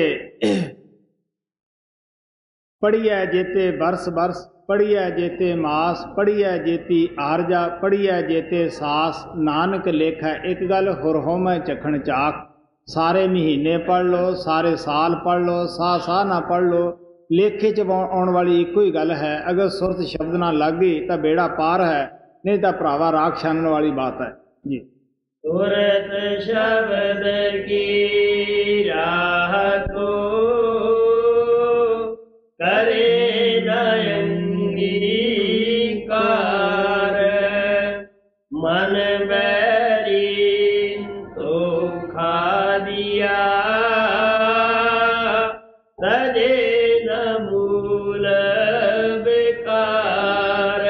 ਪੜ੍ਹੀਐ ਜੇਤੇ ਬਰਸ ਬਰਸ, ਪੜ੍ਹੀਐ ਜੇਤੇ ਮਾਸ, ਪੜ੍ਹੀਐ ਜੇਤੀ ਆਰਜਾ, ਪੜ੍ਹੀਐ ਜੇਤੇ ਸਾਸ। ਨਾਨਕ ਲੇਖੈ ਇੱਕ ਗੱਲ ਹੁਰ ਹੋਮੈ ਚਖਣ ਚਾਕ। ਸਾਰੇ ਮਹੀਨੇ ਪੜ੍ਹ ਲਓ, ਸਾਰੇ ਸਾਲ ਪੜ੍ਹ ਲਓ, ਸਾਹ ਨਾ ਪੜ੍ਹ ਲਓ, ਲੇਖੇ 'ਚ ਆਉਣ ਵਾਲੀ ਇੱਕੋ ਹੀ ਗੱਲ ਹੈ। ਅਗਰ ਸੁਰਤ ਸ਼ਬਦ ਨਾਲ ਲੱਗ ਗਈ ਤਾਂ ਬੇੜਾ ਪਾਰ ਹੈ, ਨਹੀਂ ਤਾਂ ਭਰਾਵਾ ਰਾਖ ਛਾਨਣ ਵਾਲੀ ਬਾਤ ਹੈ ਜੀ। ਸੂਰਤ ਸ਼ਬਦ ਕੀ ਰਾਹ ਕੋ, ਕਰੇ ਨ ਅੰਗੀਕਾਰ। ਮਨ ਬੈਰੀ ਧੋਖਾ ਦਿਆ, ਤਜੇ ਨ ਮੂਲ ਬੇਕਾਰ।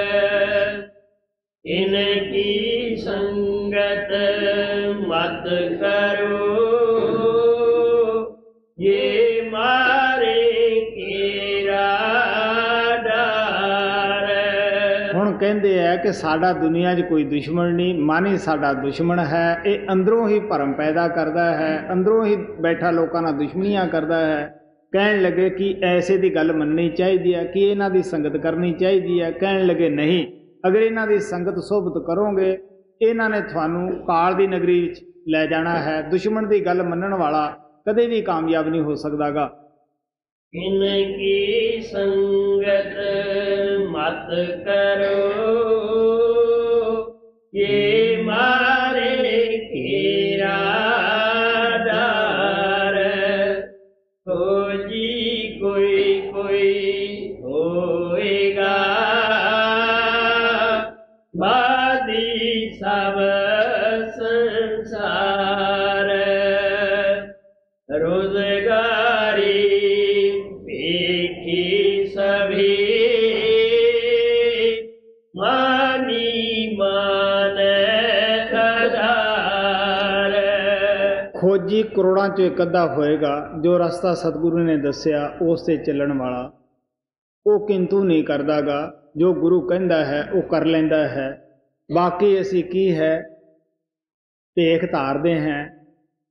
ਇਨ ਕੀ ਸੰਗਤ ਮਤ ਕਰੋ, ये मारे केरा डार। ਹੁਣ ਕਹਿੰਦੇ ਹੈ ਕਿ ਸਾਡਾ ਦੁਨੀਆ 'ਚ ਕੋਈ ਦੁਸ਼ਮਣ ਨਹੀਂ, ਮਨ ਹੀ ਸਾਡਾ ਦੁਸ਼ਮਣ ਹੈ। ਇਹ ਅੰਦਰੋਂ ਹੀ ਭਰਮ ਪੈਦਾ ਕਰਦਾ ਹੈ, ਅੰਦਰੋਂ ਹੀ ਬੈਠਾ ਲੋਕਾਂ ਨਾਲ ਦੁਸ਼ਮਣੀਆਂ ਕਰਦਾ ਹੈ। ਕਹਿਣ ਲੱਗੇ ਕਿ ਐਸੇ ਦੀ ਗੱਲ ਮੰਨਣੀ ਚਾਹੀਦੀ ਹੈ, ਕਿ ਇਹਨਾਂ ਦੀ ਸੰਗਤ ਕਰਨੀ ਚਾਹੀਦੀ ਹੈ। ਕਹਿਣ ਲੱਗੇ ਨਹੀਂ, ਅਗਰ ਇਹਨਾਂ ਦੀ ਸੰਗਤ ਸੋਭਤ ਕਰੋਗੇ, ਇਹਨਾਂ ਨੇ ਤੁਹਾਨੂੰ ਕਾਲ ਦੀ ਨਗਰੀ ਵਿੱਚ ਲੈ ਜਾਣਾ ਹੈ। ਦੁਸ਼ਮਣ ਦੀ ਗੱਲ ਮੰਨਣ ਵਾਲਾ ਕਦੇ ਵੀ ਕਾਮਯਾਬ ਨਹੀਂ ਹੋ ਸਕਦਾਗਾ। ਇਨ ਕੀ ਸੰਗਤ ਮਤ ਕਰੋ, ये मारे केरा डार। खोजी कोई कोई होएगा, बादी सब संसार। रोजगारी पेखी सभी, मानी मान आधार। खोजी ਕਰੋੜਾਂ 'ਚੋਂ ਇੱਕ ਅੱਧਾ ਹੋਏਗਾ ਜੋ ਰਸਤਾ ਸਤਿਗੁਰੂ ਨੇ ਦੱਸਿਆ ਉਸ 'ਤੇ ਚੱਲਣ ਵਾਲਾ। ਉਹ ਕਿੰਤੂ ਨਹੀਂ ਕਰਦਾਗਾ, ਜੋ ਗੁਰੂ ਕਹਿੰਦਾ ਹੈ ਉਹ ਕਰ ਲੈਂਦਾ ਹੈ। ਬਾਕੀ ਅਸੀਂ ਕੀ ਹੈ ਭੇਖ ਧਾਰਦੇ ਹਾਂ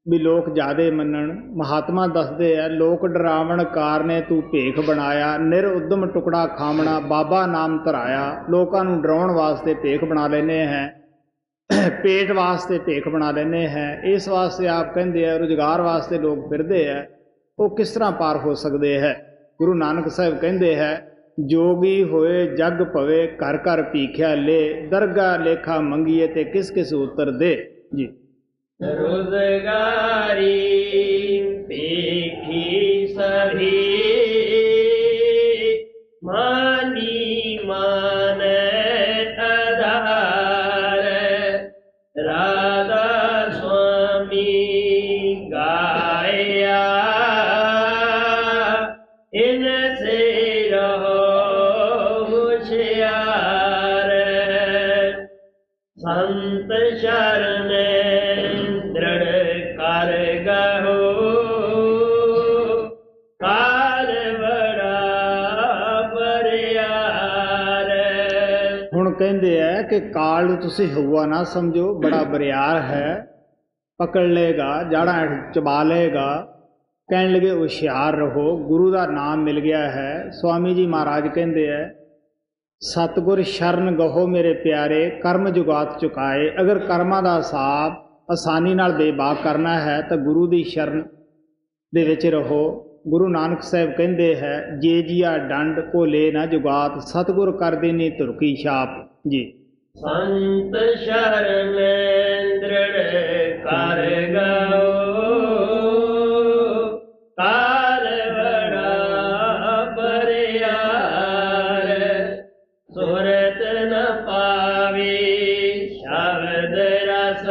ਵੀ ਲੋਕ ਜ਼ਿਆਦੇ ਮੰਨਣ। ਮਹਾਤਮਾ ਦੱਸਦੇ ਆ, ਲੋਕ ਡਰਾਵਣ ਕਾਰਨੇ ਤੂੰ ਭੇਖ ਬਣਾਇਆ, ਨਿਰ ਉਦਮ ਟੁਕੜਾ ਖਾਮਣਾ, ਬਾਬਾ ਨਾਮ ਧਰਾਇਆ। ਲੋਕਾਂ ਨੂੰ ਡਰਾਉਣ ਵਾਸਤੇ ਭੇਖ ਬਣਾ ਲੈਂਦੇ ਹੈ, ਪੇਟ ਵਾਸਤੇ ਭੇਖ ਬਣਾ ਲੈਂਦੇ ਹੈ। ਇਸ ਵਾਸਤੇ ਆਪ ਕਹਿੰਦੇ ਆ ਰੁਜ਼ਗਾਰ ਵਾਸਤੇ ਲੋਕ ਫਿਰਦੇ ਆ, ਉਹ ਕਿਸ ਤਰ੍ਹਾਂ ਪਾਰ ਹੋ ਸਕਦੇ ਹੈ। ਗੁਰੂ ਨਾਨਕ ਸਾਹਿਬ ਕਹਿੰਦੇ ਹੈ, ਜੋਗੀ ਹੋਏ ਜਗ ਭਵੇ, ਘਰ ਘਰ ਭੀਖਿਆ ਲੈ, ਦਰਗਾ ਲੇਖਾ ਮੰਗੀਏ ਤੇ ਕਿਸ ਕਿਸ ਉੱਤਰ ਦੇ ਜੀ। रोजगारी पेखी सभी, मानी मान आधार। राधा स्वामी गाया, इनसे रहो होशियार, संत शरण दृढ़ कर गहो, काल बड़ा बरियार। ਹੁਣ ਕਹਿੰਦੇ ਹੈ ਕਿ ਕਾਲ ਨੂੰ ਤੁਸੀਂ ਹਊਆ ਨਾ ਸਮਝੋ, ਬੜਾ ਬਰਿਆਰ ਹੈ, ਪਕੜ ਲਏਗਾ, ਜਾੜਾਂ ਹੇਠ ਚਬਾ ਲਏਗਾ। ਕਹਿਣ ਲੱਗੇ ਹੁਸ਼ਿਆਰ ਰਹੋ, ਗੁਰੂ ਦਾ ਨਾਮ ਮਿਲ ਗਿਆ ਹੈ। ਸਵਾਮੀ ਜੀ ਮਹਾਰਾਜ ਕਹਿੰਦੇ ਹੈ ਸਤਿਗੁਰ ਸ਼ਰਨ ਗਹੋ ਮੇਰੇ ਪਿਆਰੇ, ਕਰਮ ਜੁਗਾਤ ਚੁਕਾਏ। ਅਗਰ ਕਰਮਾਂ ਦਾ ਹਿਸਾਬ ਆਸਾਨੀ ਨਾਲ ਬੇਬਾਕ ਕਰਨਾ ਹੈ ਤਾਂ ਗੁਰੂ ਦੀ ਸ਼ਰਨ ਦੇ ਵਿੱਚ ਰਹੋ। ਗੁਰੂ ਨਾਨਕ ਸਾਹਿਬ ਕਹਿੰਦੇ ਹੈ ਜੇ ਜੀਆ ਡੰਡ ਕੋ ਲੈ ਨਾ ਜੁਗਾਤ, ਸਤਿਗੁਰ ਕਰ ਦੇਨੀ ਧੁਰ ਕੀ ਛਾਪ ਜੀ। ਸੰਤ ਸ਼ਰਨ ਦ੍ਰਿੜ ਕਰ ਗਓ, ਕਾਲ ਬੜਾ ਬਰਿਆਰ। ਸੁਰਤ ਨ ਪਾਵੀ ਸ਼ਬਦ ਰਸ,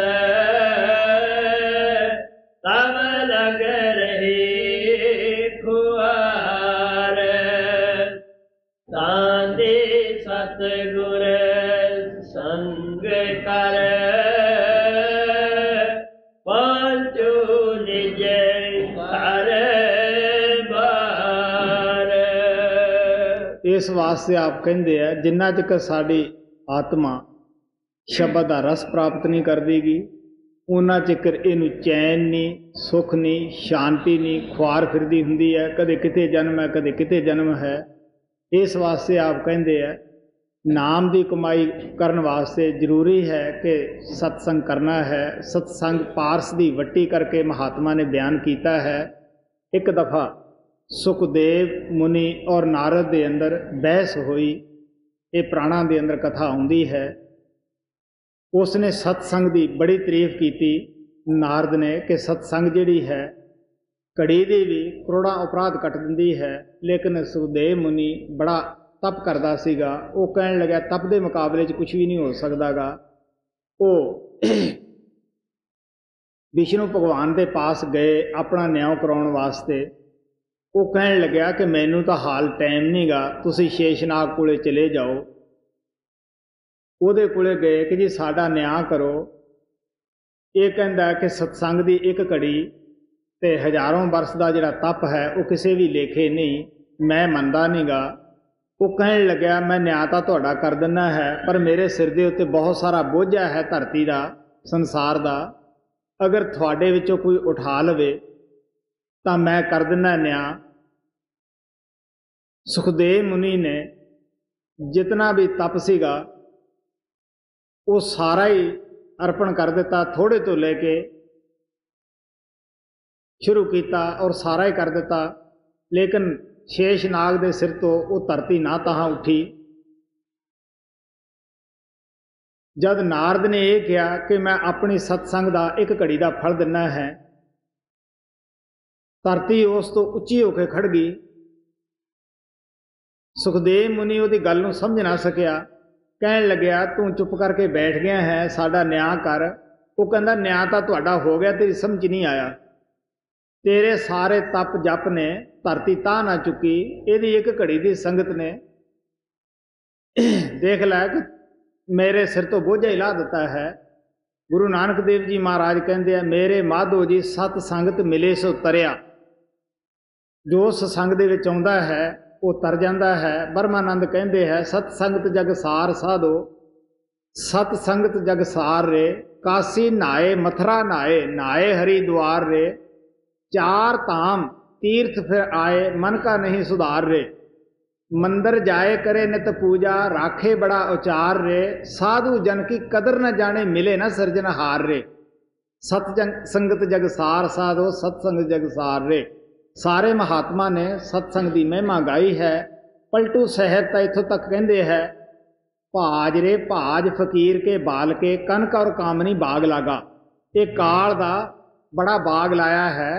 ਤਬ ਲਗ ਰਹੀ ਖੁਆਰ। ਤਾਂਦੇ ਸਤਿਗੁਰ ਸੰਗ ਕਰ, ਪਹੁੰਚੋ ਨਿਜ ਘਰ ਬਾਰ। ਇਸ ਵਾਸਤੇ ਆਪ ਕਹਿੰਦੇ ਆ ਜਿੰਨਾ ਚਿਰ ਸਾਡੀ ਆਤਮਾ ਸ਼ਬਦ ਦਾ ਰਸ ਪ੍ਰਾਪਤ ਨਹੀਂ ਕਰਦੀਗੀ, ਉਹਨਾਂ ਚਿਰ ਇਹਨੂੰ ਚੈਨ ਨਹੀਂ, ਸੁੱਖ ਨਹੀਂ, ਸ਼ਾਂਤੀ ਨਹੀਂ, ਖੁਆਰ ਫਿਰਦੀ ਹੁੰਦੀ ਹੈ। ਕਦੇ ਕਿਤੇ ਜਨਮ ਹੈ, ਕਦੇ ਕਿਤੇ ਜਨਮ ਹੈ। ਇਸ ਵਾਸਤੇ ਆਪ ਕਹਿੰਦੇ ਆ ਨਾਮ ਦੀ ਕਮਾਈ ਕਰਨ ਵਾਸਤੇ ਜ਼ਰੂਰੀ ਹੈ ਕਿ ਸਤਸੰਗ ਕਰਨਾ ਹੈ। ਸਤਸੰਗ ਪਾਰਸ ਦੀ ਵੱਟੀ ਕਰਕੇ ਮਹਾਤਮਾ ਨੇ ਬਿਆਨ ਕੀਤਾ ਹੈ। ਇੱਕ ਦਫਾ ਸੁਖਦੇਵ ਮੁਨੀ ਔਰ ਨਾਰਦ ਦੇ ਅੰਦਰ ਬਹਿਸ ਹੋਈ। ਇਹ ਪ੍ਰਾਣਾਂ ਦੇ ਅੰਦਰ ਕਥਾ ਆਉਂਦੀ ਹੈ। ਉਸ ਨੇ ਸਤਸੰਗ ਦੀ ਬੜੀ ਤਾਰੀਫ ਕੀਤੀ ਨਾਰਦ ਨੇ ਕਿ ਸਤਸੰਗ ਜਿਹੜੀ ਹੈ ਘੜੀ ਦੀ ਵੀ ਕਰੋੜਾਂ ਅਪਰਾਧ ਕੱਟ ਦਿੰਦੀ ਹੈ। ਲੇਕਿਨ ਸੁਖਦੇਵ ਮੁਨੀ ਬੜਾ ਤਪ ਕਰਦਾ ਸੀਗਾ। ਉਹ ਕਹਿਣ ਲੱਗਾ ਤਪ ਦੇ ਮੁਕਾਬਲੇ 'ਚ ਕੁਛ ਵੀ ਨਹੀਂ ਹੋ ਸਕਦਾਗਾ। ਉਹ ਵਿਸ਼ਨੂੰ ਭਗਵਾਨ ਦੇ ਪਾਸ ਗਏ ਆਪਣਾ ਨਿਆਂ ਕਰਾਉਣ ਵਾਸਤੇ। ਉਹ ਕਹਿਣ ਲੱਗਿਆ ਕਿ ਮੈਨੂੰ ਤਾਂ ਹਾਲ ਟਾਈਮ ਨਹੀਂਗਾ, ਤੁਸੀਂ ਸ਼ੇਸ਼ਨਾਗ ਕੋਲੇ ਚਲੇ ਜਾਓ। ਉਹਦੇ ਕੋਲੇ ਗਏ ਕਿ ਜੀ ਸਾਡਾ ਨਿਆਂ ਕਰੋ। ਇਹ ਕਹਿੰਦਾ ਕਿ ਸਤਸੰਗ ਦੀ ਇੱਕ ਘੜੀ ਤੇ ਹਜ਼ਾਰਾਂ ਬਰਸ ਦਾ ਜਿਹੜਾ ਤਪ ਹੈ ਉਹ ਕਿਸੇ ਵੀ ਲੇਖੇ ਨਹੀਂ, ਮੈਂ ਮੰਨਦਾ ਨਹੀਂਗਾ। ਉਹ ਕਹਿਣ ਲੱਗਿਆ ਮੈਂ ਨਿਆਂ ਤਾਂ ਤੁਹਾਡਾ ਕਰ ਦਿੰਦਾ ਹੈ, ਪਰ ਮੇਰੇ ਸਿਰ ਦੇ ਉੱਤੇ ਬਹੁਤ ਸਾਰਾ ਬੋਝਾ ਹੈ ਧਰਤੀ ਦਾ, ਸੰਸਾਰ ਦਾ। ਅਗਰ ਤੁਹਾਡੇ ਵਿੱਚੋਂ ਕੋਈ ਉਠਾ ਲਵੇ ਤਾਂ ਮੈਂ ਕਰ ਦਿੰਦਾ ਨਿਆਂ। ਸੁਖਦੇਵ ਮੁਨੀ ਨੇ ਜਿਤਨਾ ਵੀ ਤਪ ਸੀਗਾ ਉਹ ਸਾਰਾ ਹੀ ਅਰਪਣ ਕਰ ਦਿੱਤਾ। ਥੋੜੇ ਤੋਂ ਲੈ ਕੇ ਸ਼ੁਰੂ ਕੀਤਾ ਔਰ ਸਾਰਾ ਹੀ ਕਰ ਦਿੱਤਾ। ਲੇਕਿਨ ਸ਼ੇਸ਼ਨਾਗ ਦੇ ਸਿਰ ਤੋਂ ਉਹ ਧਰਤੀ ਨਾ ਤਾਹਾਂ ਉੱਠੀ। ਜਦ ਨਾਰਦ ਨੇ ਇਹ ਕਿਹਾ ਕਿ ਮੈਂ ਆਪਣੀ ਸਤਸੰਗ ਦਾ ਇੱਕ ਘੜੀ ਦਾ ਫਲ ਦਿੰਦਾ ਹੈ, ਧਰਤੀ ਉਸ ਤੋਂ ਉੱਚੀ ਹੋ ਕੇ ਖੜ ਗਈ। ਸੁਖਦੇਵ ਮੁਨੀ ਉਹਦੀ ਗੱਲ ਨੂੰ ਸਮਝ ਨਾ ਸਕਿਆ। ਕਹਿਣ ਲੱਗਿਆ ਤੂੰ ਚੁੱਪ ਕਰਕੇ ਬੈਠ ਗਿਆ ਹੈ, ਸਾਡਾ ਨਿਆਂ ਕਰ। ਉਹ ਕਹਿੰਦਾ ਨਿਆਂ ਤਾਂ ਤੁਹਾਡਾ ਹੋ ਗਿਆ, ਤੇਰੀ ਸਮਝ ਨਹੀਂ ਆਇਆ। ਤੇਰੇ ਸਾਰੇ ਤਪ ਜਪ ਨੇ ਧਰਤੀ ਤਾਂ ਨਾ ਚੁੱਕੀ, ਇਹਦੀ ਇੱਕ ਘੜੀ ਦੀ ਸੰਗਤ ਨੇ ਦੇਖ ਲੈ ਕਿ ਮੇਰੇ ਸਿਰ ਤੋਂ ਬੋਝਾ ਹੀ ਲਾ ਦਿੱਤਾ ਹੈ। ਗੁਰੂ ਨਾਨਕ ਦੇਵ ਜੀ ਮਹਾਰਾਜ ਕਹਿੰਦੇ ਆ ਮੇਰੇ ਮਾਧੋ ਜੀ ਸਤ ਸੰਗਤ ਮਿਲੇ ਸੋ ਤਰਿਆ। ਜੋ ਸਤਸੰਗ ਦੇ ਵਿੱਚ ਆਉਂਦਾ ਹੈ ਉਹ ਤਰ ਜਾਂਦਾ ਹੈ। ਬਰਮਾਨੰਦ ਕਹਿੰਦੇ ਹੈ ਸਤ ਸੰਗਤ ਜਗ ਸਾਰ ਸਾਧੋ, ਸਤ ਸੰਗਤ ਜਗ ਸਾਰ ਰੇ। ਕਾਸੀ ਨਾਏ ਮਥਰਾ ਨਾਏ, ਨਾਏ ਹਰਿਦੁਆਰ ਰੇ। चार धाम तीर्थ फिर आए, मन का नहीं सुधार रे। मंदिर जाए करे नित पूजा, राखे बड़ा उचार रे। साधु जन की कदर न जाने, मिले न सिरजनहार रे। संगत जग सार साधो, सत्संग जग सार रे। सारे महात्मा ने सत्संग की महिमा गाई है। पलटू साहब तो इथों तक कहते हैं भाज रे भाज फकीर के बाल के, कनक और कामनी बाग लागा। ये काल दा बड़ा बाग लाया है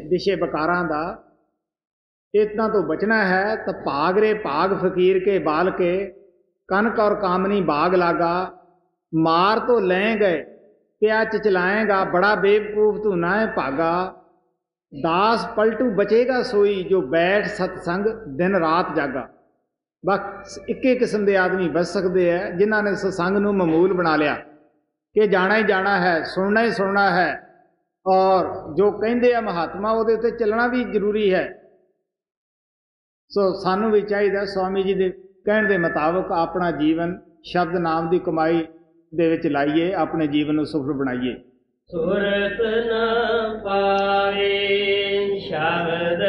विषय बकारां दा। इतना तो बचना है तो भाग रे भाग फकीर के बाल के, कनक और कामनी बाग लागा। मार तो ले गए क्या चलाएगा, बड़ा बेवकूफ तू ना है भागा। दास पलटू बचेगा सोई जो बैठ सतसंग दिन रात जागा। बस इक्के किस्म के आदमी बच सकते हैं जिन्होंने सत्संग नूं मामूल बना लिया कि जाना ही जाना है, सुनना ही सुनना है, और जो कहते हैं महात्मा उहदे उत्ते चलना भी जरूरी है। सो सानू भी चाहिए स्वामी जी के कहने के मुताबिक अपना जीवन शब्द नाम की कमाई दे विच लाइए, अपने जीवन को सफल बनाइए। सुरत न पाए शब्द